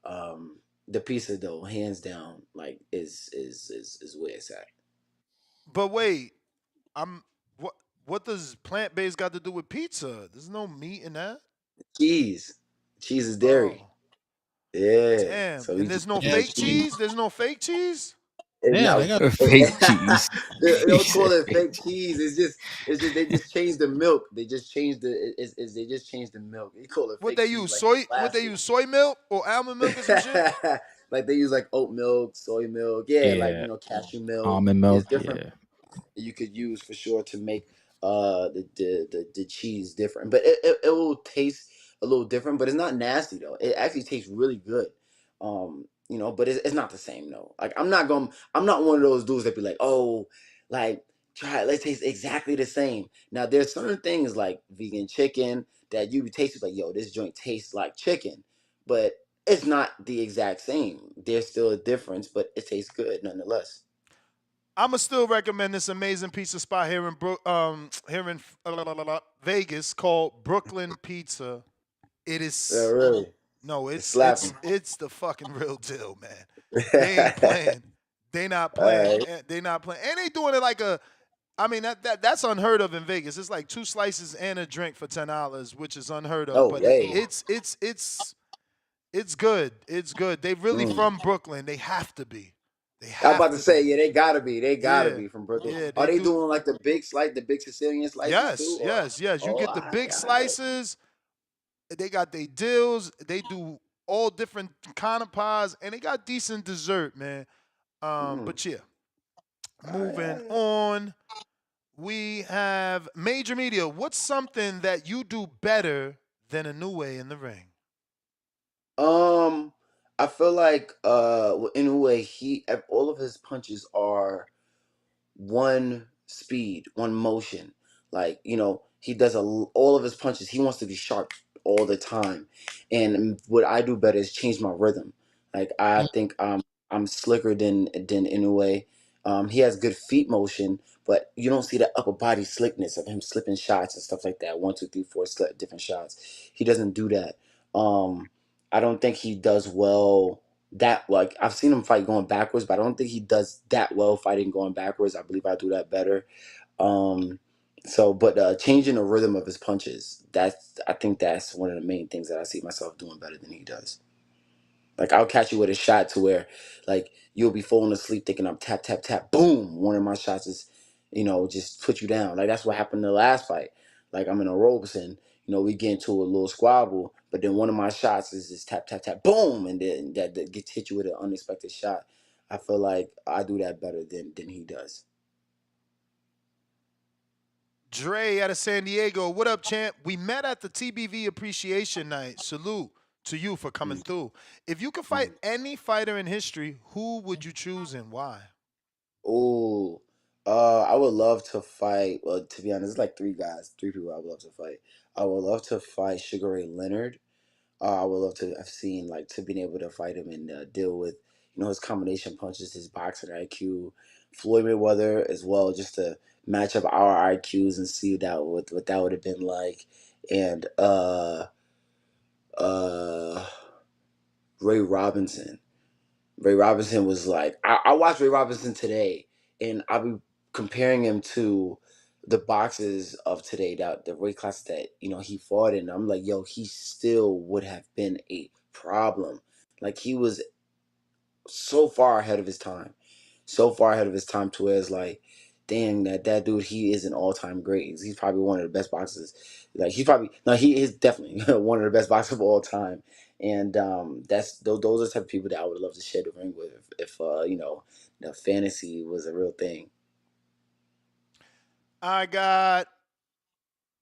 S4: um, the pizza though, hands down, like is where it's at.
S3: But wait, I'm what? What does plant based got to do with pizza? There's no meat in that.
S4: Cheese, cheese is dairy.
S3: Oh,
S4: Yeah,
S3: damn!
S4: so we
S3: And
S4: just
S3: there's no
S4: use
S3: fake
S4: cheese.
S3: cheese. There's no fake cheese.
S4: It's
S1: Yeah, they
S4: not.
S1: got
S2: Fake cheese.
S4: They
S2: He
S4: don't
S2: said
S4: call it
S2: fake
S4: fake cheese. It's just they just changed the milk. They just changed they just changed the milk. They call it
S3: What
S4: fake
S3: they
S4: cheese
S3: use
S4: like it's
S3: soy? What they
S4: plastic.
S3: use soy milk or almond milk or some shit?
S4: Like they use like oat milk, soy milk, yeah, like
S2: yeah.
S4: cashew milk.
S2: Almond
S4: There's
S2: milk.
S4: different
S2: Yeah.
S4: you could use for sure to make the cheese different. But it will taste a little different, but it's not nasty though. It actually tastes really good. But it's not the same though. Like I'm not one of those dudes that be like, oh, like try it, let's taste exactly the same. Now there's certain things like vegan chicken that you taste like, yo, this joint tastes like chicken, but it's not the exact same. There's still a difference, but it tastes good nonetheless.
S3: I'ma still recommend this amazing pizza spot here in here in Vegas called Brooklyn Pizza. It
S4: Yeah,
S3: is
S4: really.
S3: no,
S4: It's
S3: it's
S4: slapping.
S3: it's the fucking real deal, man. They ain't playing. They not playing.
S4: Alright.
S3: They not playing. And they doing it like a. I mean that's unheard of in Vegas. It's like 2 slices and a drink for $10, which is unheard of.
S4: Oh,
S3: But
S4: yay.
S3: it's good. It's good. They really
S4: Mm.
S3: from Brooklyn. They have to be. They
S4: I was
S3: have
S4: about to
S3: to
S4: say,
S3: be.
S4: yeah, they gotta be. They gotta
S3: Yeah.
S4: be from Brooklyn.
S3: Yeah.
S4: Are
S3: They
S4: they
S3: do.
S4: doing like the big Sicilian slices
S3: Yes.
S4: too? Or
S3: Yes. Yes. You
S4: oh,
S3: get the big
S4: all right.
S3: slices. They got their deals. They do all different kind of pies, and they got decent dessert, man.
S4: Mm.
S3: But yeah,
S4: All right, all
S3: moving
S4: right.
S3: on. We have Major Media. What's something that you do better than Inoue in the ring?
S4: I feel like in a way all of his punches are one speed, one motion. Like, he does all of his punches. He wants to be sharp all the time. And what I do better is change my rhythm. Like, I think I'm slicker than in a way. He has good feet motion, but you don't see the upper body slickness of him slipping shots and stuff like that. 1, 2, 3, 4 different shots. He doesn't do that. I don't think he does well that, like, I've seen him fight going backwards, but I don't think he does that well fighting going backwards. I believe I do that better. Um, but changing the rhythm of his punches, I think that's one of the main things that I see myself doing better than he does. Like, I'll catch you with a shot to where, like, you'll be falling asleep thinking I'm tap, tap, tap, boom. One of my shots is, just put you down. Like, that's what happened in the last fight. Like, I'm in a Robeson, we get into a little squabble, but then one of my shots is just tap, tap, tap, boom. And then that gets hit you with an unexpected shot. I feel like I do that better than he does.
S3: Dre out of San Diego. What up, champ? We met at the TBV Appreciation Night. Salute to you for coming through. If you could fight any fighter in history, who would you choose and why?
S4: Oh, I would love to fight. Well, to be honest, it's like three people I would love to fight. I would love to fight Sugar Ray Leonard. I would love to have seen, like, to being able to fight him and deal with his combination punches, his boxing IQ. Floyd Mayweather as well, just to match up our IQs and see what that would have been like. And uh Ray Robinson. Ray Robinson was like, I watched Ray Robinson today, and I'll be comparing him to the boxers of today, that the weight classes that he fought in. I'm like, yo, he still would have been a problem. Like, he was so far ahead of his time, to where it's like, dang, that dude, he is an all-time great. He's probably one of the best boxers. Like, he is definitely one of the best boxers of all time. And those are the type of people that I would love to share the ring with if the fantasy was a real thing.
S3: I got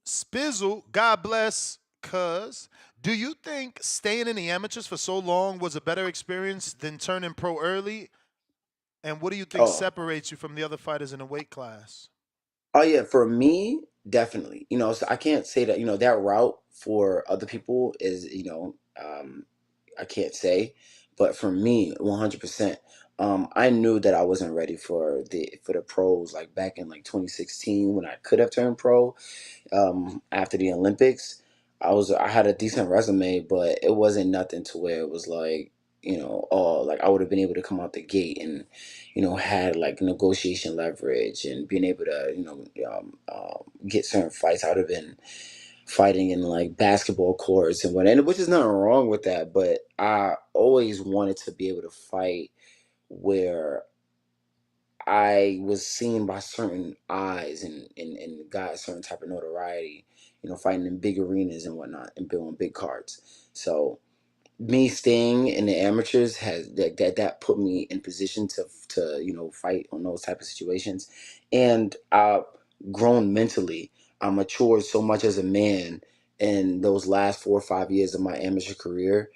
S3: Spizzle. God bless, cuz. Do you think staying in the amateurs for so long was a better experience than turning pro early? And what do you think
S4: Oh,
S3: separates you from the other fighters in the weight class?
S4: oh yeah, for me, definitely. So I can't say that that route for other people is I can't say, but for me, 100%. I knew that I wasn't ready for the pros, like back in like 2016 when I could have turned pro. After the Olympics, I had a decent resume, but it wasn't nothing to where it was like, oh, like I would have been able to come out the gate and had like negotiation leverage and being able to get certain fights. I would have been fighting in like basketball courts and whatnot, which is nothing wrong with that, but I always wanted to be able to fight where I was seen by certain eyes and got a certain type of notoriety, fighting in big arenas and whatnot and building big cards. So me staying in the amateurs has that put me in position to fight on those type of situations, and I've grown mentally. I matured so much as a man in those last 4 or 5 years of my amateur career,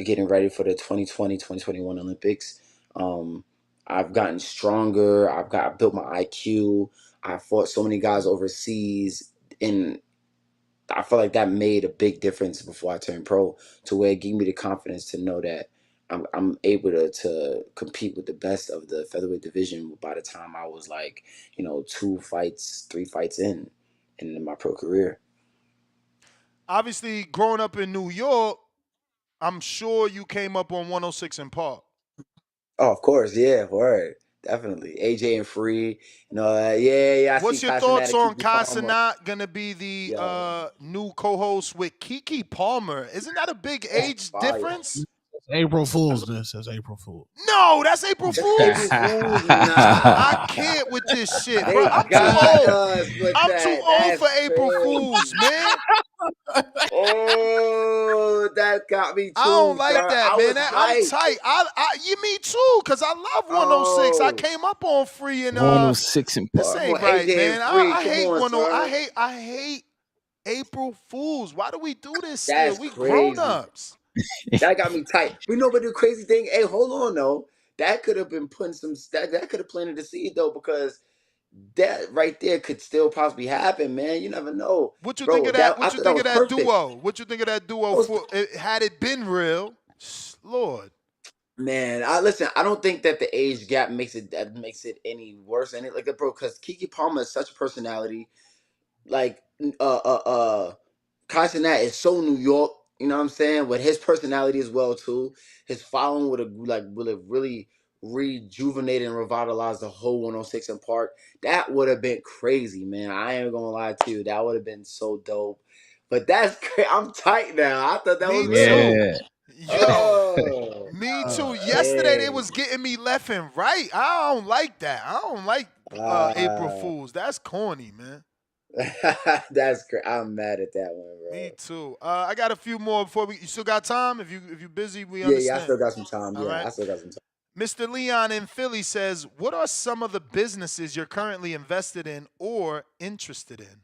S4: getting ready for the 2020 2021 Olympics. um I've gotten stronger. I built my IQ. I fought so many guys overseas, and I feel like that made a big difference before I turned pro, to where it gave me the confidence to know that I'm able to compete with the best of the featherweight division by the time I was like, 2 fights, 3 fights in my pro career.
S3: Obviously, growing up in New York, I'm sure you came up on 106 in Park.
S4: Oh, of course, yeah, word, definitely. AJ and Free, yeah. I see
S3: What's your thoughts
S4: Casanata,
S3: on
S4: Kiki Palmer.
S3: Casanat gonna be the
S4: Yo,
S3: new co-host with Kiki Palmer? Isn't that a big
S4: that's
S3: age
S4: fire.
S3: difference?
S1: April Fool's. This is April Fool's.
S3: No, that's April
S4: That's April
S3: Fool's.
S4: Fools.
S3: I
S4: Nah,
S3: can't with this shit, bro.
S4: they
S3: I'm too
S4: got
S3: old.
S4: us with
S3: I'm too
S4: that.
S3: old for
S4: That's
S3: April
S4: crazy.
S3: Fools, man.
S4: Oh, that got me
S3: I don't
S4: too,
S3: like
S4: son.
S3: that,
S4: I
S3: man.
S4: was
S3: I'm
S4: hyped.
S3: tight. You me too, cause I love 106. I
S4: Oh,
S3: came up on Free and
S2: 106 in
S3: this
S2: Park.
S4: come on,
S3: ain't right,
S4: AJ and
S3: man.
S4: Free.
S3: I
S4: Come
S3: hate
S4: on,
S3: 10.
S4: son.
S3: I hate April Fools. Why do we do this still?
S4: That's
S3: We grown
S4: crazy.
S3: ups.
S4: That got me tight. But you know, but the crazy thing, hey, hold on though. That could have been putting some that could have planted the seed though, because that right there could still possibly happen, man. You never know,
S3: What you think
S4: bro.
S3: of that?
S4: That I
S3: What you
S4: thought that
S3: think of
S4: was
S3: that
S4: perfect.
S3: duo? What you think of that duo
S4: That was,
S3: for had it been real? Lord.
S4: man, I listen. I don't think that the age gap makes it any worse. And it like, bro, because Kiki Palmer is such a personality. Like, Casanat is so New York. You know what I'm saying? With his personality as well too. His following would have really rejuvenated and revitalized the whole 106 in Park. That would have been crazy, man. I ain't gonna lie to you. That would have been so dope. But that's I'm tight now. I thought that was
S3: Me
S4: real.
S3: too.
S2: Yeah.
S3: Yo.
S4: Oh,
S3: Me too. Yesterday they
S4: man.
S3: was getting me left and right. I don't like that. I don't like April
S4: Uh,
S3: Fools. That's corny, man.
S4: that's great. I'm mad at that one,
S3: Me
S4: bro.
S3: too. I got a few more before we. You still got time? If you busy, we
S4: Yeah, I
S3: understand.
S4: still got some time.
S3: All
S4: Yeah,
S3: right.
S4: I still got some time.
S3: Mr. Leon in Philly says, "What are some of the businesses you're currently invested in or interested in?"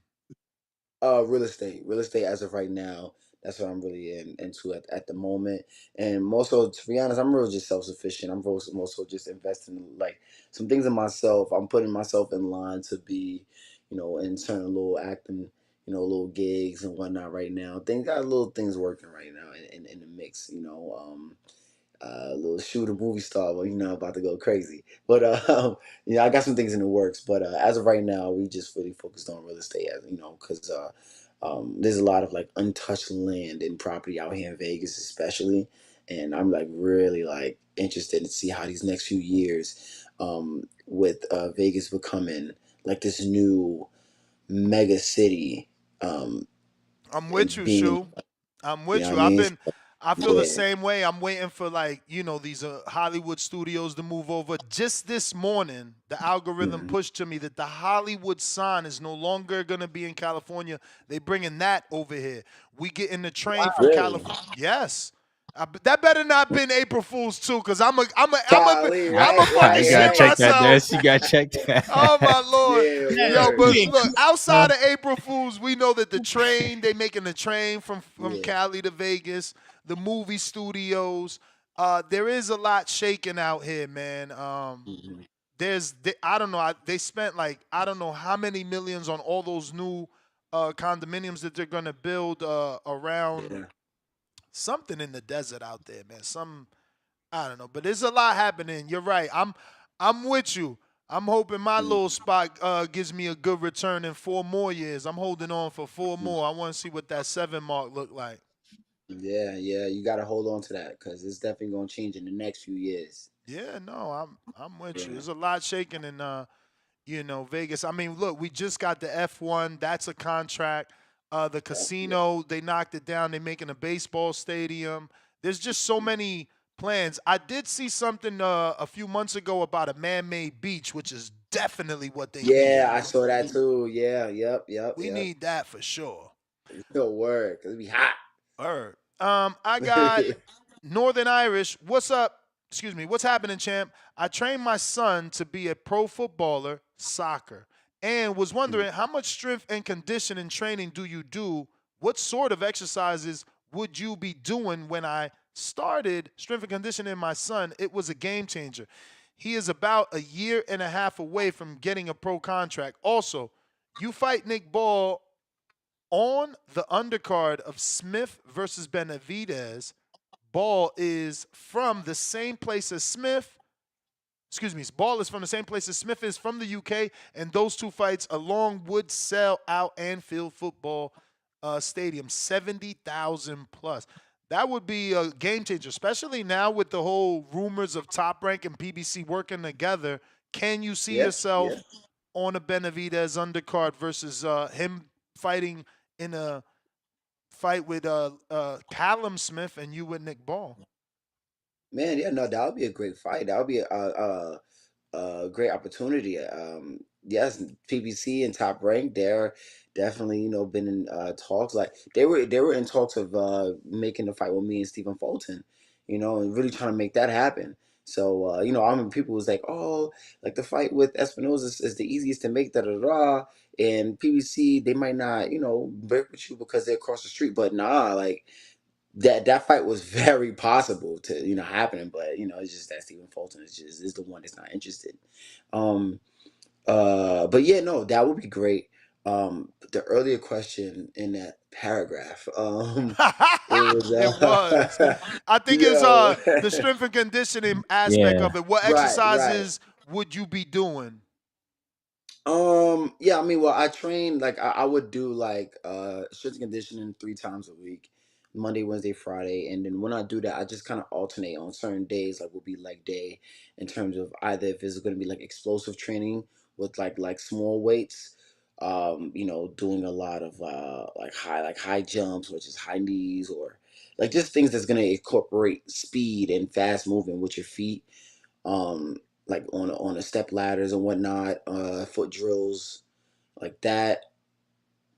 S4: Real estate. Real estate as of right now. That's what I'm really into at the moment. And more so, to be honest, I'm real just self sufficient. I'm more so just investing in like some things in myself. I'm putting myself in line to be, in certain little acting, little gigs and whatnot right now. Things got little things working right now in the mix, little Shu the movie star, well, about to go crazy. But I got some things in the works. But as of right now, we just really focused on real estate, as because there's a lot of like untouched land and property out here in Vegas, especially, and I'm like really like interested to see how these next few years, with Vegas becoming like this new mega city,
S3: I'm with
S4: and
S3: you,
S4: being,
S3: Shu. I'm
S4: you know
S3: with
S4: what
S3: you.
S4: I mean?
S3: I feel the
S4: Yeah.
S3: same way. I'm waiting for like, these Hollywood studios to move over. Just this morning, the algorithm
S4: Mhm.
S3: pushed to me that the Hollywood sign is no longer going to be in California. They bringing that over here. We get in the train from
S4: Really?
S3: California. Yes. That better not been April Fools too, cause
S4: Golly,
S3: I'm a
S4: right,
S2: Nah,
S3: fucking
S2: you
S4: right,
S2: gotta
S3: shit
S4: right.
S2: check that, Des.
S3: myself.
S2: You gotta check
S3: Oh
S2: that.
S3: my lord.
S4: Yeah,
S3: Yo,
S4: word.
S3: but
S1: Yeah,
S3: look, outside of April Fools, we know that the train, they making the train from
S4: Yeah.
S3: Cali to Vegas, the movie studios. There is a lot shaking out here, man.
S4: Mhm.
S3: I don't know, they spent like I don't know how many millions on all those new condominiums that they're gonna build around
S4: Yeah.
S3: something in the desert out there, man. I don't know, but there's a lot happening. You're right. I'm with you. I'm hoping my
S4: Mhm.
S3: little spot gives me a good return in 4 more years. I'm holding on for 4 more. I want to see what that 7 mark look like.
S4: Yeah, yeah. You got to hold on to that because it's definitely going to change in the next few years.
S3: Yeah, no, I'm with you.
S4: Yeah.
S3: There's a lot shaking in Vegas. I mean, look, we just got the F1. That's a contract. The
S4: Yep. Yep.
S3: casino, they knocked it down. They're making a baseball stadium. There's just so many plans. I did see something a few months ago about a man-made beach, which is definitely what they
S4: Yeah,
S3: need.
S4: I saw that too. Yeah. Yep. Yep.
S3: We
S4: Yep.
S3: need that for sure.
S4: It'll work. It'll be hot.
S3: Word. I got Northern Irish. What's up? Excuse me. What's happening, champ? I trained my son to be a pro footballer, soccer, and was wondering how much strength and conditioning training do you do? What sort of exercises would you be doing? When I started strength and conditioning my son, it was a game changer. He is about a year and a half away from getting a pro contract. Also, you fight Nick Ball on the undercard of Smith versus Benavidez. Ball is from the same place as Smith. Excuse me, Ball is from the same place as Smith is from the UK, and those two fights along would sell out Anfield Football Stadium, 70,000 plus. That would be a game changer, especially now with the whole rumors of Top Rank and PBC working together. Can you see
S4: Yep.
S3: yourself
S4: Yep.
S3: on a Benavidez undercard versus him fighting in a fight with Callum Smith and you with Nick Ball?
S4: Man, yeah, no, that would be a great fight. That would be a great opportunity. Yes, PBC and Top Rank, they're definitely been in talks. Like they were in talks of making a fight with me and Stephen Fulton, and really trying to make that happen. So I remember people was like, oh, like the fight with Espinoza is the easiest to make, da da da. And PBC, they might not break with you because they're across the street, but nah, like that fight was very possible to happening, but it's just that Stephen Fulton is the one that's not interested. Um, but yeah, no, that would be great. The earlier question in that paragraph, it was
S3: It was. I think it's
S4: yo,
S3: the strength and conditioning aspect
S2: Yeah.
S3: of it. What
S4: right.
S3: exercises would you be doing?
S4: Yeah, I mean, well, I train like I would do like strength and conditioning 3 times a week, Monday, Wednesday, Friday, and then when I do that, I just kind of alternate on certain days, like will be leg day, in terms of either if it's going to be like explosive training with like small weights, doing a lot of like high jumps, which is high knees, or like just things that's going to incorporate speed and fast movement with your feet, um, like on a step ladders and whatnot, foot drills like that,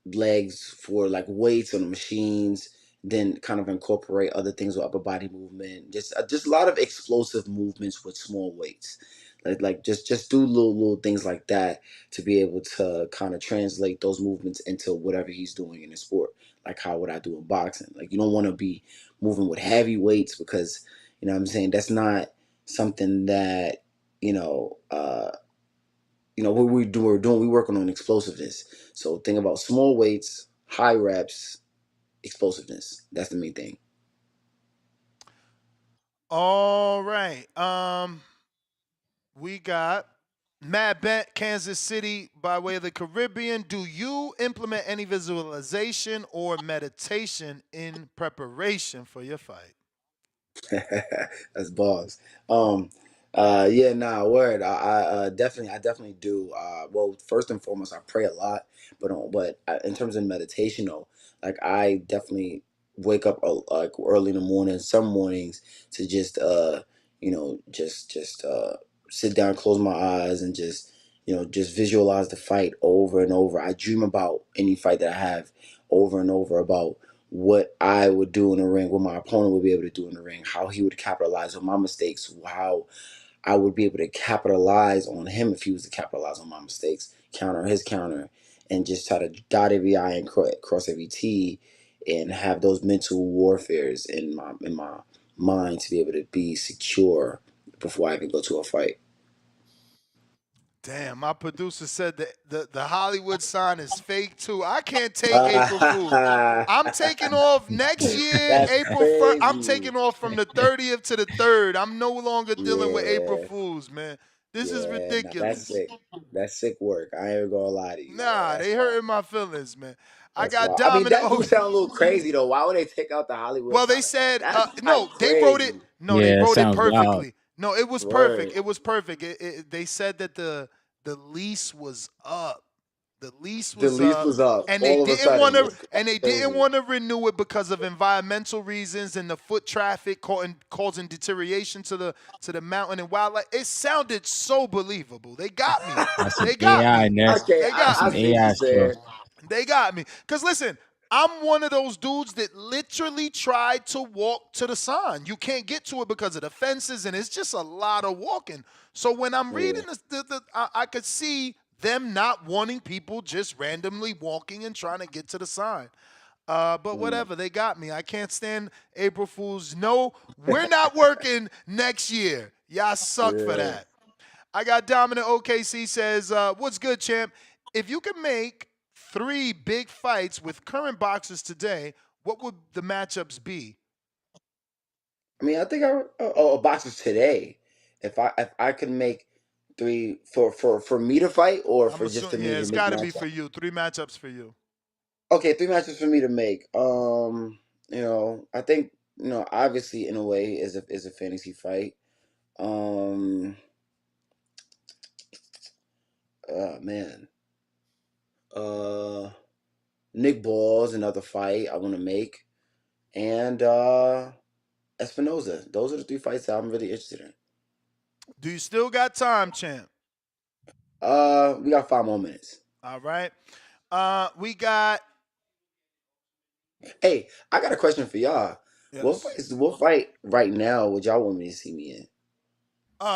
S4: legs for like weights on the machines, then kind of incorporate other things with upper body movement. Just a lot of explosive movements with small weights. Like just do little things like that to be able to kind of translate those movements into whatever he's doing in the sport. Like how would I do in boxing? Like you don't want to be moving with heavy weights because what I'm saying, that's not something that you know uh what we're working on explosiveness. So think about small weights, high reps, explosiveness. That's the main thing.
S3: All right. We got Matt Bent, Kansas City, by way of the Caribbean. Do you implement any visualization or meditation in preparation for your fight?
S4: That's balls. Yeah, nah, word. I definitely do. Well, first and foremost, I pray a lot, but in terms of meditation, though, like I definitely wake up like early in the morning, some mornings to just just sit down, close my eyes, and just visualize the fight over and over. I dream about any fight that I have over and over about what I would do in the ring, what my opponent would be able to do in the ring, how he would capitalize on my mistakes, how I would be able to capitalize on him if he was to capitalize on my mistakes, counter his counter, and just try to dot every I and cross every T, and have those mental warfares in my mind to be able to be secure before I even go to a fight.
S3: Damn, my producer said that the Hollywood sign is fake too. I can't take April Fools. I'm taking off next year,
S4: That's
S3: April 1st. I'm
S4: crazy.
S3: taking off from the 30th to the 3rd. I'm no longer dealing with April
S4: Yeah.
S3: Fools, man. This is
S4: Yeah, no, that's
S3: ridiculous.
S4: sick. That's sick work. I ain't even gonna lie to you, bro.
S3: Nah,
S4: That's
S3: they
S4: wild.
S3: hurting my feelings, man. I
S4: That's
S3: got
S4: wild. I mean,
S3: Dominic.
S4: that do
S3: Oh,
S4: sound a little crazy though. Why would they take out the Hollywood
S3: well, they
S4: sign?
S3: said
S4: That's like
S3: no. They wrote it.
S4: crazy.
S3: No, they
S2: Yeah, it
S3: wrote it
S2: sounds wild.
S3: perfectly. No, it was perfect.
S4: Word.
S3: It was perfect. They said that the lease was up. The lease
S4: The
S3: was
S4: lease
S3: up,
S4: was up
S3: and they
S4: all of a
S3: didn't want
S4: sudden.
S3: to. And
S4: That's
S3: they didn't
S4: crazy.
S3: want to renew it because of environmental reasons and the foot traffic causing deterioration to the mountain and wildlife. It sounded so believable. They got me.
S2: That's some
S3: They got
S2: AI,
S3: me.
S2: Ness.
S4: Okay,
S3: They
S2: That's
S3: got
S4: I
S2: some
S3: me.
S4: see what
S2: AI
S4: you
S2: stuff.
S4: said.
S3: They got me. Because listen, I'm one of those dudes that literally tried to walk to the sign. You can't get to it because of the fences, and it's just a lot of walking. So when I'm
S4: Yeah.
S3: reading this, I could see them not wanting people just randomly walking and trying to get to the sign. But
S4: Mm.
S3: whatever, they got me. I can't stand April Fools. No, we're not working next year. Y'all suck for
S4: Yeah.
S3: that. I got Dominant OKC says, what's good, champ? If you could make 3 big fights with current boxers today, what would the matchups be?
S4: I mean, I think boxers today. If I could make three for me to fight or
S3: I'm
S4: for just
S3: assuming,
S4: to me
S3: yeah,
S4: to
S3: it's
S4: make
S3: got to be for
S4: matchup.
S3: you. 3 matchups for you.
S4: Okay, 3 matches for me to make. I think obviously in a way is a fantasy fight. Um, man, uh, Nick Ball's another fight I want to make, and Espinoza. Those are the 3 fights that I'm really interested in.
S3: Do you still got time, champ?
S4: We got 5 more minutes.
S3: All right. We got
S4: Hey, I got a question for y'all.
S3: yes.
S4: What fight right now would y'all want me to see me in?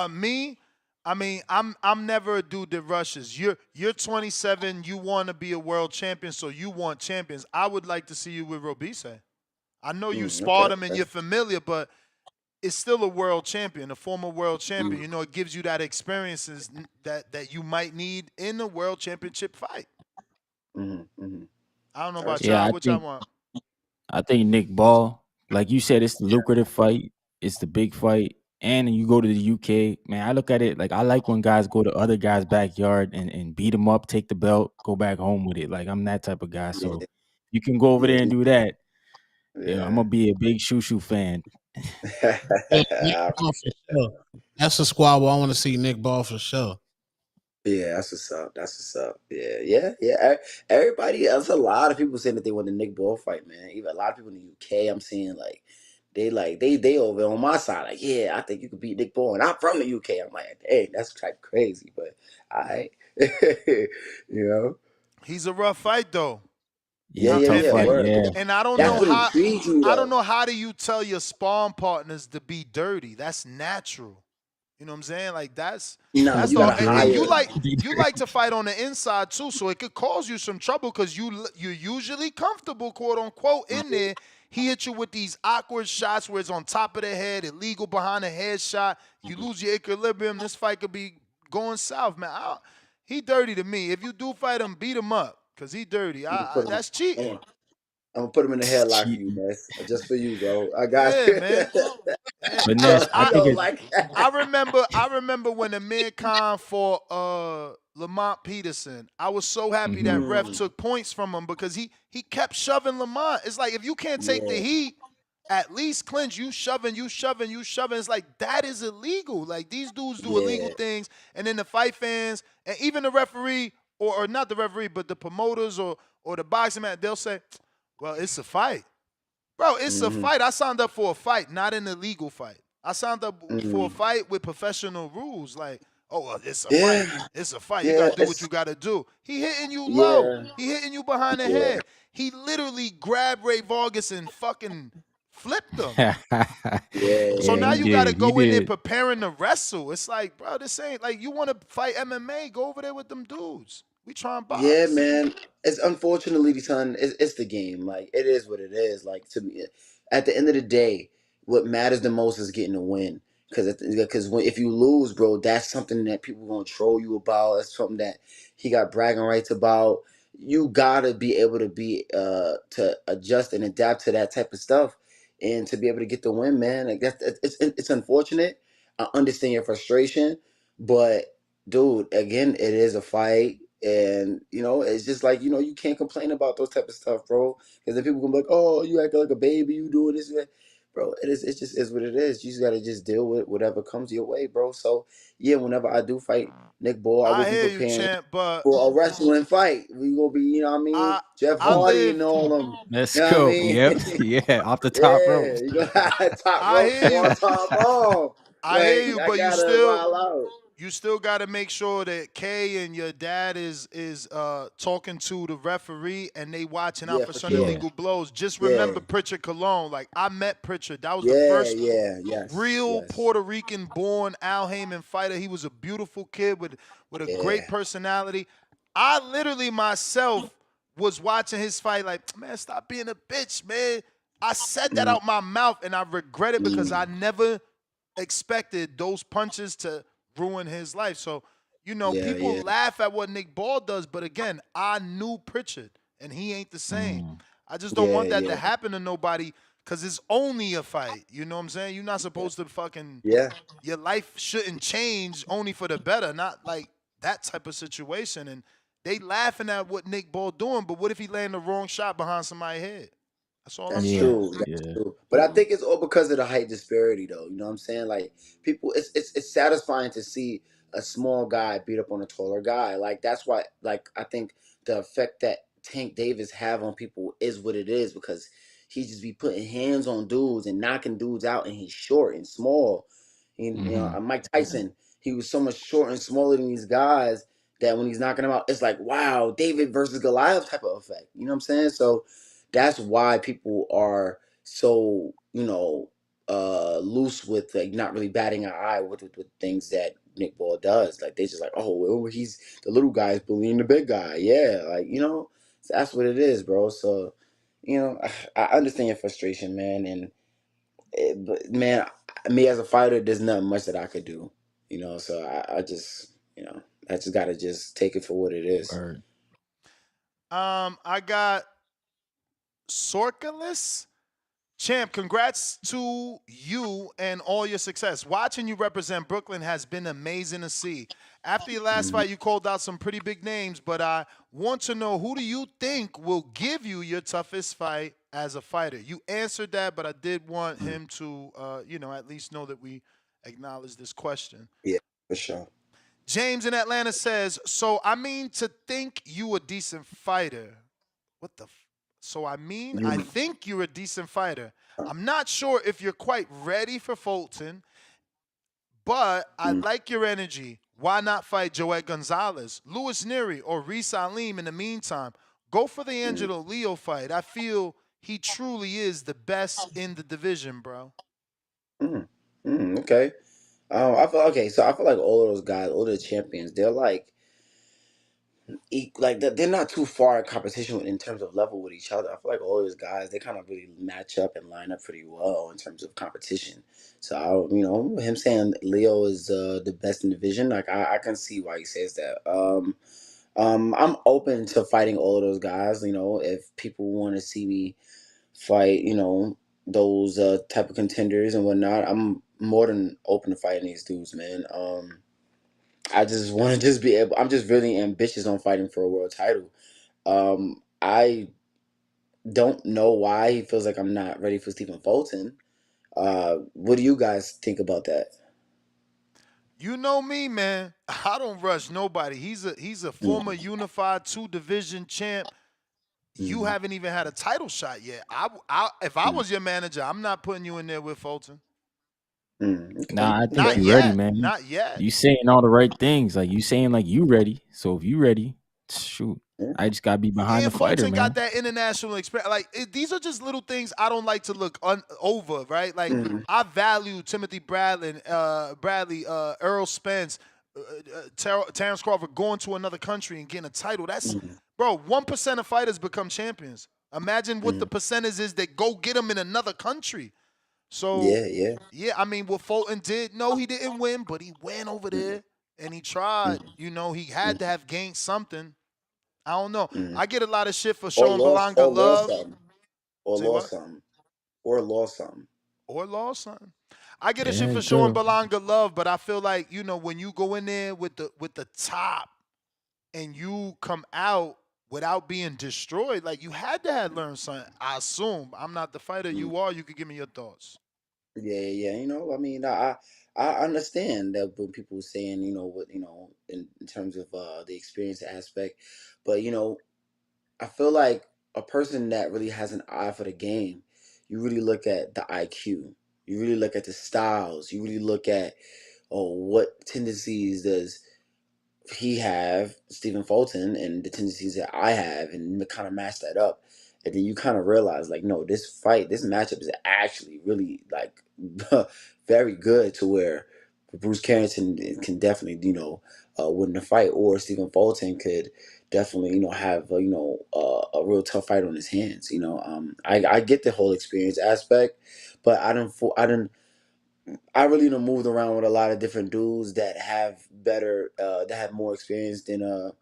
S3: Me, I mean, I'm never a dude that rushes. You're 27. You want to be a world champion, so you want champions. I would like to see you with Robise. I know you sparred
S4: Okay.
S3: him and you're familiar, but it's still a world champion, a former world champion.
S4: Mm,
S3: You know, it gives you that experiences that you might need in a world championship fight.
S4: mm.
S3: I don't know
S4: I
S3: about
S4: respect.
S2: Yeah,
S3: y'all.
S2: I
S3: What y'all
S2: think
S3: want?
S2: I think Nick Ball, like you said, it's the lucrative fight. It's the big fight. And you go to the UK, man. I look at it like I like when guys go to other guys' backyard and beat them up, take the belt, go back home with it. Like I'm that type of guy. So
S4: Yeah,
S2: you can go over
S4: yeah,
S2: there and do that. Yeah, I'm
S4: yeah.
S2: gonna be a big Shu Shu fan.
S1: Yeah, Nick
S4: I
S1: Ball for
S4: appreciate that.
S1: sure. That's a squad where I want to see Nick Ball for sure.
S4: Yeah, that's what's up. That's what's up. Yeah, yeah, yeah. Everybody, there's a lot of people saying that they want the Nick Ball fight, man. Even a lot of people in the UK, I'm seeing they over on my side, like, yeah, I think you could beat Nick Ball, and I'm from the UK. I'm like, hey, that's like crazy, but I, you know,
S3: He's a rough fight though.
S2: He's
S4: yeah,
S2: a
S4: yeah,
S2: tough
S3: And
S4: yeah.
S2: fight.
S3: and
S4: Word.
S2: Yeah.
S3: and I don't
S4: That's
S3: know
S4: what
S3: how
S4: intrigues me,
S3: I don't
S4: though.
S3: know how do you tell your spawn partners to be dirty? That's natural. You know what I'm saying? Like
S4: Nah,
S3: that's
S4: you
S3: the
S4: gotta
S3: and
S4: hire.
S3: you like to fight on the inside too, so it could cause you some trouble because you're usually comfortable, quote unquote, in there. He hit you with these awkward shots where it's on top of the head, illegal behind the head shot. You lose your equilibrium. This fight could be going south, man. He dirty to me. If you do fight him, beat him up because he dirty.
S4: I'm gonna put him.
S3: That's cheating.
S4: I'm gonna put him in a headlock for you,
S2: Cheating.
S4: Ness. Just for you, bro. I got
S3: Yeah,
S4: you.
S3: man. Yeah.
S2: But
S3: Look,
S2: Ness, I
S3: I
S2: think
S4: Yo,
S2: it
S4: like
S3: I remember when Amir Khan fought Lamont Peterson. I was so happy that ref
S4: mm,
S3: took points from him because he kept shoving Lamont. It's like if you can't take the
S4: yeah,
S3: heat, at least clinch. You shoving, you shoving, you shoving. It's like that is illegal. Like these dudes do illegal
S4: yeah,
S3: things, and then the fight fans and even the referee or not the referee, but the promoters or the boxing man, they'll say, "Well, it's a fight." Bro, it's a
S4: mm-hmm,
S3: fight. I signed up for a fight, not an illegal fight. I signed up for a
S4: mm,
S3: fight with professional rules. Like, oh, well, it's a fight.
S4: yeah,
S3: It's a fight. You
S4: yeah,
S3: got to do what you got to do. He hitting you low.
S4: yeah,
S3: He hitting you behind the
S4: yeah,
S3: head. He literally grabbed Ray Vargas and fucking flipped him. So
S2: yeah,
S3: now
S2: he
S3: you got to
S2: did. He
S3: go in there
S2: did.
S3: preparing to wrestle. It's like, bro, this ain't like you want to fight MMA. Go over there with them dudes. We try and
S4: yeah,
S3: box.
S4: man. It's unfortunately, son. It's the game. Like it is what it is. Like to me, at the end of the day, what matters the most is getting a win. Because when if you lose, bro, that's something that people gonna troll you about. That's something that he got bragging rights about. You gotta be able to be to adjust and adapt to that type of stuff, and to be able to get the win, man. Like it's unfortunate. I understand your frustration, but dude, again, it is a fight. And it's just like you can't complain about those type of stuff, bro. Because then people gonna be like, "Oh, you acting like a baby, you doing this, that." Bro. It is. It just is what it is. You just gotta just deal with whatever comes your way, bro. So yeah, whenever I do fight Nick Ball, I will
S3: I
S4: be
S3: hear you,
S4: preparing
S3: champ, but
S4: for a wrestling fight. We gonna be, what I mean,
S3: I
S4: Jeff
S3: I
S4: Hardy and
S3: lived
S4: all them.
S2: Let's
S4: You know what I
S2: go.
S4: mean?
S2: Yep. Yeah. Off the top rope.
S4: Yeah, you gonna have top
S3: I
S4: rope
S3: hear
S4: small
S3: you.
S4: time bomb.
S3: I hear
S4: Like
S3: you,
S4: I
S3: but
S4: gotta wild out.
S3: you still got to make sure that Kay and your dad is talking to the referee and they watching out
S4: Yeah,
S3: for
S4: for
S3: some
S4: sure.
S2: Yeah.
S3: illegal blows. Just
S4: Yeah,
S3: remember Pritchard Cologne. Like I met Pritchard. That was the
S4: yeah,
S3: first
S4: yeah, yes,
S3: real
S4: yes,
S3: Puerto Rican born Al Heyman fighter. He was a beautiful kid with a great
S4: yeah.
S3: personality. I literally myself was watching his fight like, man, stop being a bitch, man. I said that
S4: Mm,
S3: out my mouth and I regret it because I
S4: mm,
S3: never expected those punches to ruin his life. So,
S4: yeah,
S3: people
S4: yeah,
S3: laugh at what Nick Ball does, but again, I knew Pritchard and he ain't the same.
S2: Mm.
S3: I just don't
S4: yeah,
S3: want that to
S4: yeah,
S3: happen to nobody because it's only a fight. You know what I'm saying? You're not supposed to fucking,
S4: yeah.
S3: your life shouldn't change only for the better, not like that type of situation. And they laughing at what Nick Ball doing, but what if he land the wrong shot behind somebody's head? That's all I'm
S4: That's
S2: Yeah.
S3: saying.
S4: true. That's
S2: Yeah.
S4: true. But I think it's all because of the height disparity, though. You know what I'm saying? Like people, it's satisfying to see a small guy beat up on a taller guy. Like that's why. Like I think the effect that Tank Davis have on people is what it is because he just be putting hands on dudes and knocking dudes out, and he's short and small. And, Mike Tyson, he was so much short and smaller than these guys that when he's knocking them out, it's like, wow, David versus Goliath type of effect. You know what I'm saying? So that's why people are so, loose with like not really batting an eye with things that Nick Ball does. Like they just like, oh, well, he's the little guy is bullying the big guy. Yeah, like so that's what it is, bro. So I understand your frustration, man, but man, me as a fighter, there's nothing much that I could do. So I just I just gotta just take it for what it is.
S2: Word.
S3: I got Sorkalis. Champ, congrats to you and all your success. Watching you represent Brooklyn has been amazing to see. After your last fight, you called out some pretty big names, but I want to know, who do you think will give you your toughest fight as a fighter? You answered that, but I did want him to, at least know that we acknowledge this question.
S4: Yeah, for sure.
S3: James in Atlanta says, so I mean to think you a decent fighter. What the So I think you're a decent fighter. I'm not sure if you're quite ready for Fulton, but I like your energy. Why not fight Joet Gonzalez, Luis Nery, or Reese Alim in the meantime? Go for the Angelo Leo fight. I feel he truly is the best in the division, bro.
S4: Okay. So I feel like all of those guys, all the champions, they're like they're not too far in competition in terms of level with each other. I feel like all those guys, they kind of really match up and line up pretty well in terms of competition. So him saying Leo is the best in the division, like I can see why he says that. I'm open to fighting all of those guys. If people want to see me fight, those type of contenders and whatnot, I'm more than open to fighting these dudes, man. I just want to just be able. I'm just really ambitious on fighting for a world title. I don't know why he feels like I'm not ready for Stephen Fulton. What do you guys think about that?
S3: You know me, man. I don't rush nobody. He's a former unified 2 division champ. You haven't even had a title shot yet. If I was your manager, I'm not putting you in there with Fulton.
S4: Okay.
S2: Nah, I think
S3: Not
S2: you
S3: yet.
S2: ready, man.
S3: Not yet.
S2: You saying all the right things. Like you saying like you ready. So if you ready, shoot. I just gotta be behind
S3: And
S2: the fighter,
S3: Fulton
S2: man.
S3: got that international experience. Like these are just little things I don't like to look over, right? Like I value Timothy Bradley, Earl Spence, Terrence Crawford going to another country and getting a title. That's bro. 1% of fighters become champions. Imagine what the percentage is that go get them in another country. So yeah. I mean, what Fulton did, no, he didn't win, but he went over there and he tried. He had to have gained something. I don't know. I get a lot of shit for showing Belanga love.
S4: Something, or
S3: Say
S4: lost
S3: what?
S4: something, or lost something.
S3: Or lost something. I get a shit
S2: Yeah,
S3: for showing
S2: true.
S3: Belanga love, but I feel like when you go in there with the top and you come out without being destroyed, like you had to have learned something. I assume I'm not the fighter you are. You could give me your thoughts.
S4: Yeah. I mean, I understand that when people saying, what, in terms of the experience aspect, but I feel like a person that really has an eye for the game, you really look at the IQ, you really look at the styles, you really look at, what tendencies does he have, Stephen Fulton, and the tendencies that I have, and kind of match that up. And then you kind of realize, like, no, this matchup is actually really, like, very good to where Bruce Carrington can definitely, win the fight, or Stephen Fulton could definitely, have, a real tough fight on his hands. I get the whole experience aspect, but I really done moved around with a lot of different dudes that have that have more experience than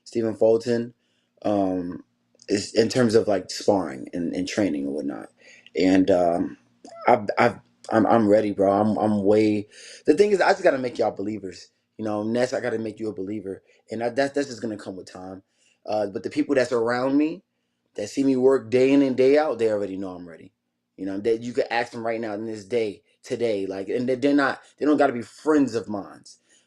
S4: Stephen Fulton, is in terms of like sparring and training and whatnot. And I'm ready, bro. I'm way. The thing is, I just gotta make y'all believers. Ness, I gotta make you a believer, and that's just gonna come with time. But the people that's around me, that see me work day in and day out, they already know I'm ready. That you could ask them right now in this day, today, like, and they don't got to be friends of mine,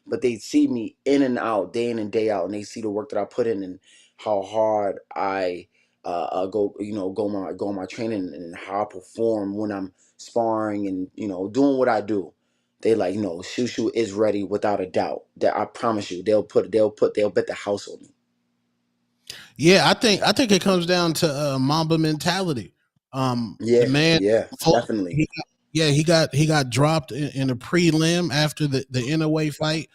S4: but they see me in and out, day in and day out, and they see the work that I put in and how hard I go on my training and how I perform when I'm sparring and doing what I do. They like Shu Shu is ready without a doubt. That I promise you, they'll bet the house on me.
S1: Yeah, I think it comes down to Mamba mentality. The
S4: Yeah,
S1: man,
S4: yeah, definitely.
S1: he got dropped in a prelim after the Inouye fight.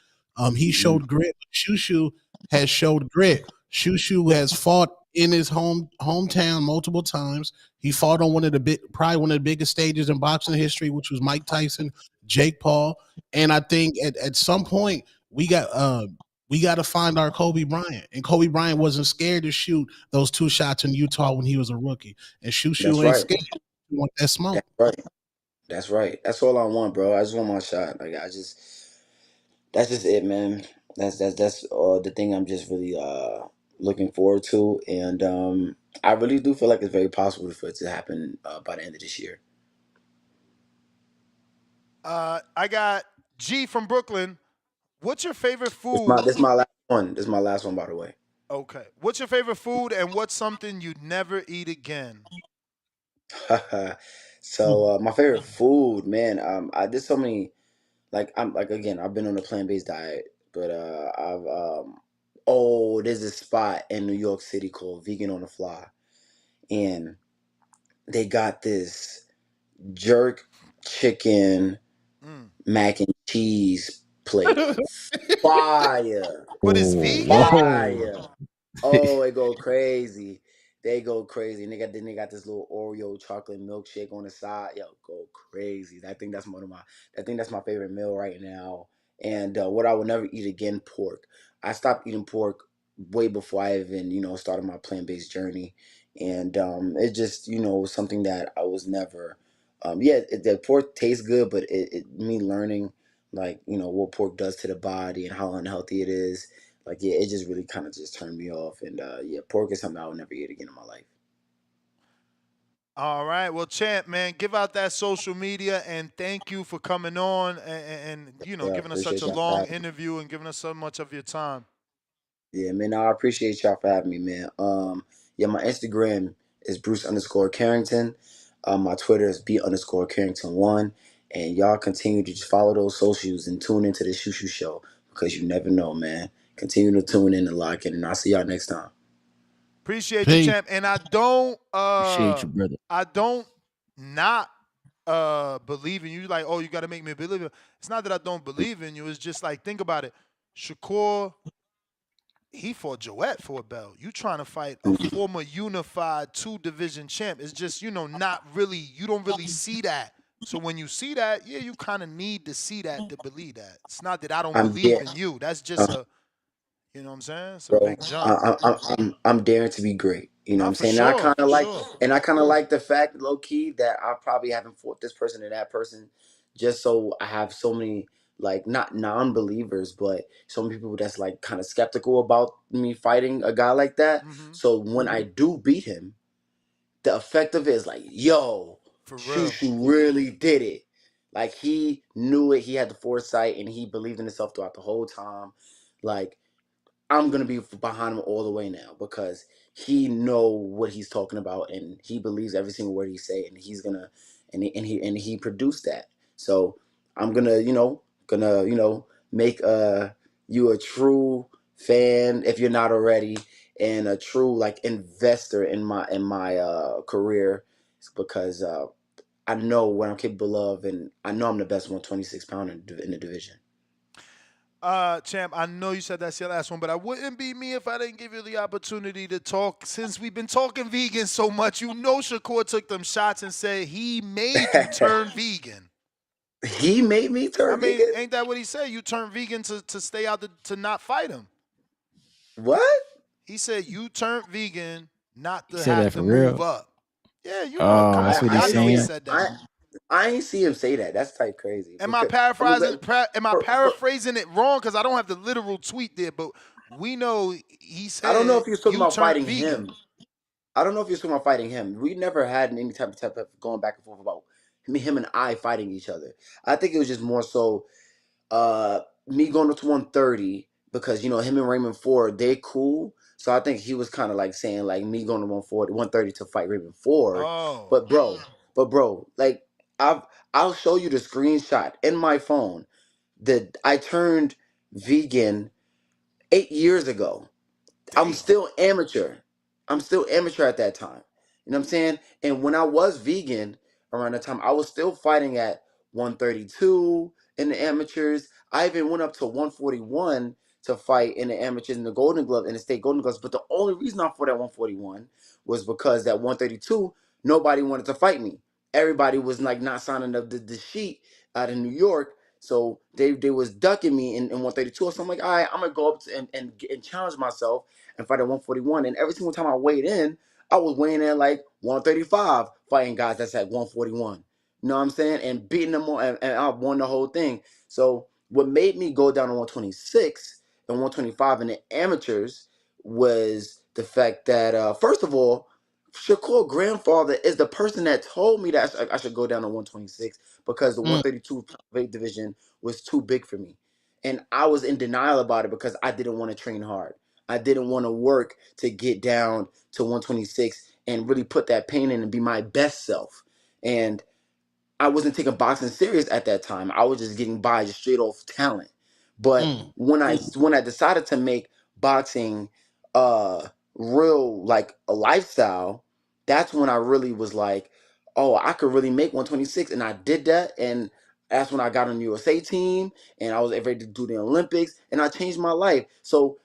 S1: He
S4: Hmm.
S1: showed grit. Shu Shu has showed grit. Shu Shu has fought in his hometown multiple times. He fought on probably one of the biggest stages in boxing history, which was Mike Tyson, Jake Paul, and I think at some point we got to find our Kobe Bryant. And Kobe Bryant wasn't scared to shoot those 2 shots in Utah when he was a rookie. And Shu
S4: That's
S1: Shu ain't
S4: right.
S1: scared. He want that smoke.
S4: That's right. That's right. That's all I want, bro. I just want my shot. That's just it, man. That's the thing I'm just really looking forward to, and I really do feel like it's very possible for it to happen by the end of this year.
S3: I got G from Brooklyn. What's your favorite
S4: This my
S3: food?
S4: this my last one. This is my last one, by the way.
S3: Okay. What's your favorite food and what's something you'd never eat again?
S4: So my favorite food, man. I did so many. Like I'm like again. I've been on a plant-based diet, but I've oh, there's this spot in New York City called Vegan on the Fly, and they got this jerk chicken
S3: Mm.
S4: mac and cheese plate. Fire,
S3: But it's vegan?
S4: fire. Oh, it go crazy. They go crazy. And they got this little Oreo chocolate milkshake on the side. Yo, go crazy. I think that's my favorite meal right now. And what I will never eat again, pork. I stopped eating pork way before I even, started my plant-based journey. And it just, was something that I was never the pork tastes good, but me learning like, what pork does to the body and how unhealthy it is, like yeah, it just really kind of just turned me off. And yeah, pork is something I will never eat again in my life.
S3: All right. Well, Champ, man, give out that social media and thank you for coming on and
S4: Yeah,
S3: giving us such
S4: appreciate
S3: a
S4: y'all for
S3: long
S4: having me.
S3: interview and giving us so much of your time.
S4: Yeah, man, I appreciate y'all for having me, man. Yeah, my Instagram is Bruce_Carrington. My Twitter is B_Carrington1. And y'all continue to just follow those socials and tune into the Shu Shu Show because you never know, man. Continue to tune in and lock in, and I'll see y'all next time.
S3: Appreciate you,
S1: Peace.
S3: Champ. And
S2: Appreciate you, brother.
S3: I don't not believe in you. Like, oh, you gotta make me believe it. It's not that I don't believe in you. It's just like think about it. Shakur, he fought Joette for a belt. You trying to fight a former unified 2 division champ. It's just, not really, you don't really see that. So when you see that, yeah, you kind of need to see that to believe that. It's not that I don't
S4: I'm
S3: believe
S4: there.
S3: in you. That's just you know what I'm saying? It's a
S4: Bro.
S3: big jump.
S4: I'm daring to be great. You know what
S3: Not
S4: I'm
S3: for
S4: saying? And I
S3: sure,
S4: kind of
S3: for
S4: like,
S3: sure.
S4: and I kind of like the fact, low key, that I probably haven't fought this person or that person, just so I have so many like not non-believers, but so many people that's like kind of skeptical about me fighting a guy like that.
S3: Hmm.
S4: So when I do beat him, the effect of it is like, yo,
S3: For real.
S4: Shushu really did it. Like he knew it. He had the foresight, and he believed in himself throughout the whole time. Like I'm gonna be behind him all the way now because he know what he's talking about and he believes every single word he say and he's gonna and he produced that. So I'm gonna make you a true fan if you're not already and a true like investor in my career because I know what I'm capable of and I know I'm the best 126 pounder in the division.
S3: Champ, I know you said that's your last one, but I wouldn't be me if I didn't give you the opportunity to talk. Since we've been talking vegan so much, Shakur took them shots and said he made you turn vegan.
S4: He made me
S3: I
S4: turn
S3: mean,
S4: vegan.
S3: ain't that what he said? You turned vegan to stay out to not fight him.
S4: What?
S3: He said you turned vegan not
S2: He
S3: to
S2: said
S3: have
S2: that
S3: to
S2: for
S3: move
S2: real.
S3: up. Yeah,
S2: Oh,
S3: come
S2: that's
S3: on,
S2: what
S3: man.
S2: he's
S3: I know he
S2: saying.
S3: said that.
S4: I ain't see him say that. That's type crazy.
S3: Am I
S4: Because
S3: paraphrasing? Am I
S4: for,
S3: paraphrasing it wrong? Because I don't have the literal tweet there, but we know he
S4: I don't know
S3: said
S4: if he was talking
S3: you
S4: about
S3: turned
S4: fighting
S3: vegan.
S4: him. I don't know if he was talking about fighting him. We never had any type of going back and forth about him and I fighting each other. I think it was just more so me going up to 130 because him and Raymond Ford they cool. So I think he was kind of like saying like me going to 140, 130 to fight Raven Ford.
S3: Oh,
S4: But bro, like I've I'll show you the screenshot in my phone that I turned vegan 8 years ago. I'm
S3: damn.
S4: still amateur. I'm still amateur at that time. You know what I'm saying? And when I was vegan around that time, I was still fighting at 132 in the amateurs. I even went up to 141 to fight in the amateurs in the Golden Glove in the state Golden Gloves. But the only reason I fought at 141 was because that 132 nobody wanted to fight me. Everybody was like not signing up the sheet out of New York. So they was ducking me in 132. So I'm like, all right, I'm gonna go up and challenge myself and fight at 141. And every single time I weighed in, I was weighing in like 135, fighting guys that's at 141. You know what I'm saying? And beating them all, and I won the whole thing. So what made me go down to 126 and 125 in the amateurs was the fact that, first of all, Shakur's grandfather is the person that told me that I should go down to 126 because the 132 weight division was too big for me. And I was in denial about it because I didn't want to train hard. I didn't want to work to get down to 126 and really put that pain in and be my best self. And I wasn't taking boxing serious at that time. I was just getting by just straight off talent. But
S1: Mm.
S4: when I decided to make boxing real like a lifestyle, that's when I really was like, oh, I could really make 126, and I did that. And that's when I got on the USA team, and I was ready to do the Olympics, and I changed my life. So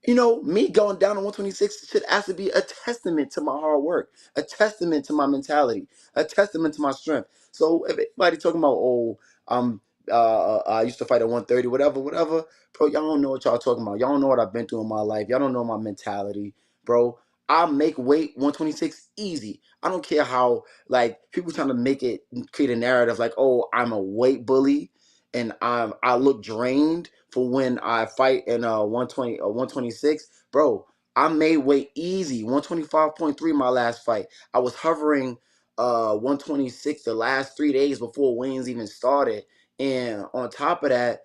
S4: me going down to 126 should actually be a testament to my hard work, a testament to my mentality, a testament to my strength. So if anybody talking about, oh, I used to fight at 130, whatever, bro, y'all don't know what y'all talking about. Y'all don't know what I've been through in my life. Y'all don't know my mentality, bro. I make weight 126 easy. I don't care how like people trying to make it create a narrative like, oh, I'm a weight bully and I look drained for when I fight in 120 or 126, bro. I made weight easy. 125.3 my last fight. I was hovering 126 the last 3 days before weigh-ins even started. And on top of that,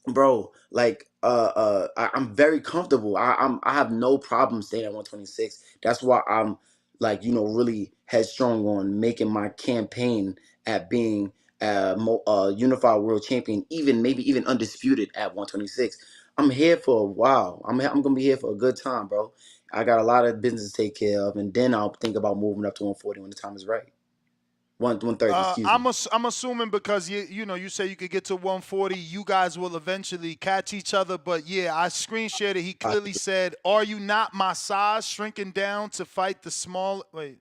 S4: bro, like I'm very comfortable. I have no problem staying at 126. That's why I'm like really headstrong on making my campaign at being unified world champion, even maybe even undisputed at 126. I'm here for a while. I'm gonna be here for a good time, bro. I got a lot of business to take care of, and then I'll think about moving up to 140 when the time is right. 130, excuse me.
S3: I'm assuming because you say you could get to 140, you guys will eventually catch each other. But yeah, I screen shared it. He clearly said, "Are you not my size? Shrinking down to fight the small." Wait,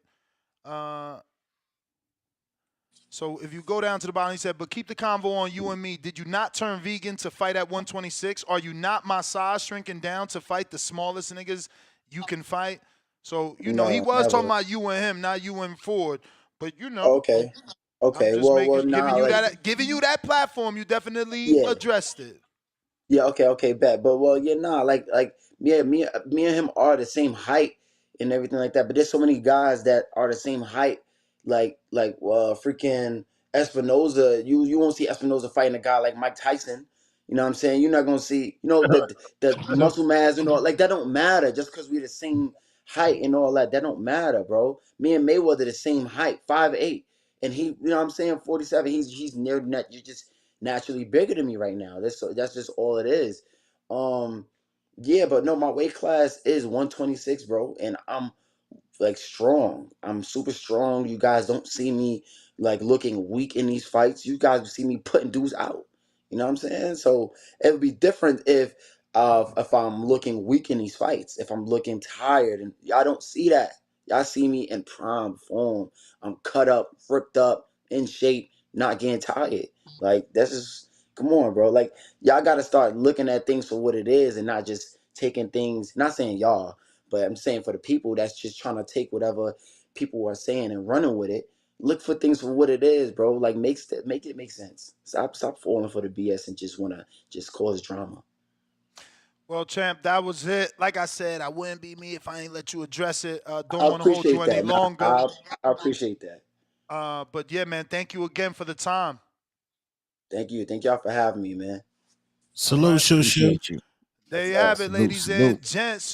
S3: so if you go down to the bottom, he said, "But keep the convo on you and me. Did you not turn vegan to fight at 126? Are you not my size? Shrinking down to fight the smallest niggas you can fight." So he
S4: No,
S3: was talking
S4: never.
S3: about you and him, not you and Ford. But
S4: Okay.
S3: I'm
S4: Okay.
S3: just
S4: Well,
S3: making
S4: nah, like,
S3: giving you that platform. You definitely
S4: yeah.
S3: addressed it.
S4: Yeah, okay, bet. But well, yeah, nah, like, yeah, me and him are the same height and everything like that. But there's so many guys that are the same height, like freaking Espinoza. You won't see Espinoza fighting a guy like Mike Tyson. You know what I'm saying? You're not gonna see, the muscle mass and all like that don't matter just because we're the same height and all that. That don't matter, bro. Me and Mayweather the same height, 5'8", and he, you know what I'm saying, 47. He's near net. You just naturally bigger than me right now. That's just all it is. Um, yeah, but no, my weight class is 126, bro, and I'm like strong. I'm super strong. You guys don't see me like looking weak in these fights. You guys see me putting dudes out. You know what I'm saying? So it would be different if I'm looking weak in these fights. If I'm looking tired, and y'all don't see that. Y'all see me in prime form. I'm cut up, ripped up, in shape, not getting tired. Like that's just come on, bro. Like y'all got to start looking at things for what it is and not just taking things. Not saying y'all, but I'm saying for the people that's just trying to take whatever people are saying and running with it, look for things for what it is, bro. Like make it make sense. Stop falling for the BS and just wanna just cause drama.
S3: Well, champ, that was it. Like I said, I wouldn't be me if I ain't let you address it. Don't
S4: I
S3: want to hold you
S4: appreciate
S3: any
S4: that. Nah,
S3: longer.
S4: I appreciate that.
S3: But yeah, man, thank you again for the time.
S4: Thank you. Thank y'all for having me, man.
S3: All
S1: Salute,
S3: right.
S1: Shu Shu.
S2: Appreciate you.
S3: There
S4: That's
S3: you have
S4: us.
S3: it,
S2: Salute,
S3: ladies
S2: salute.
S3: and gents.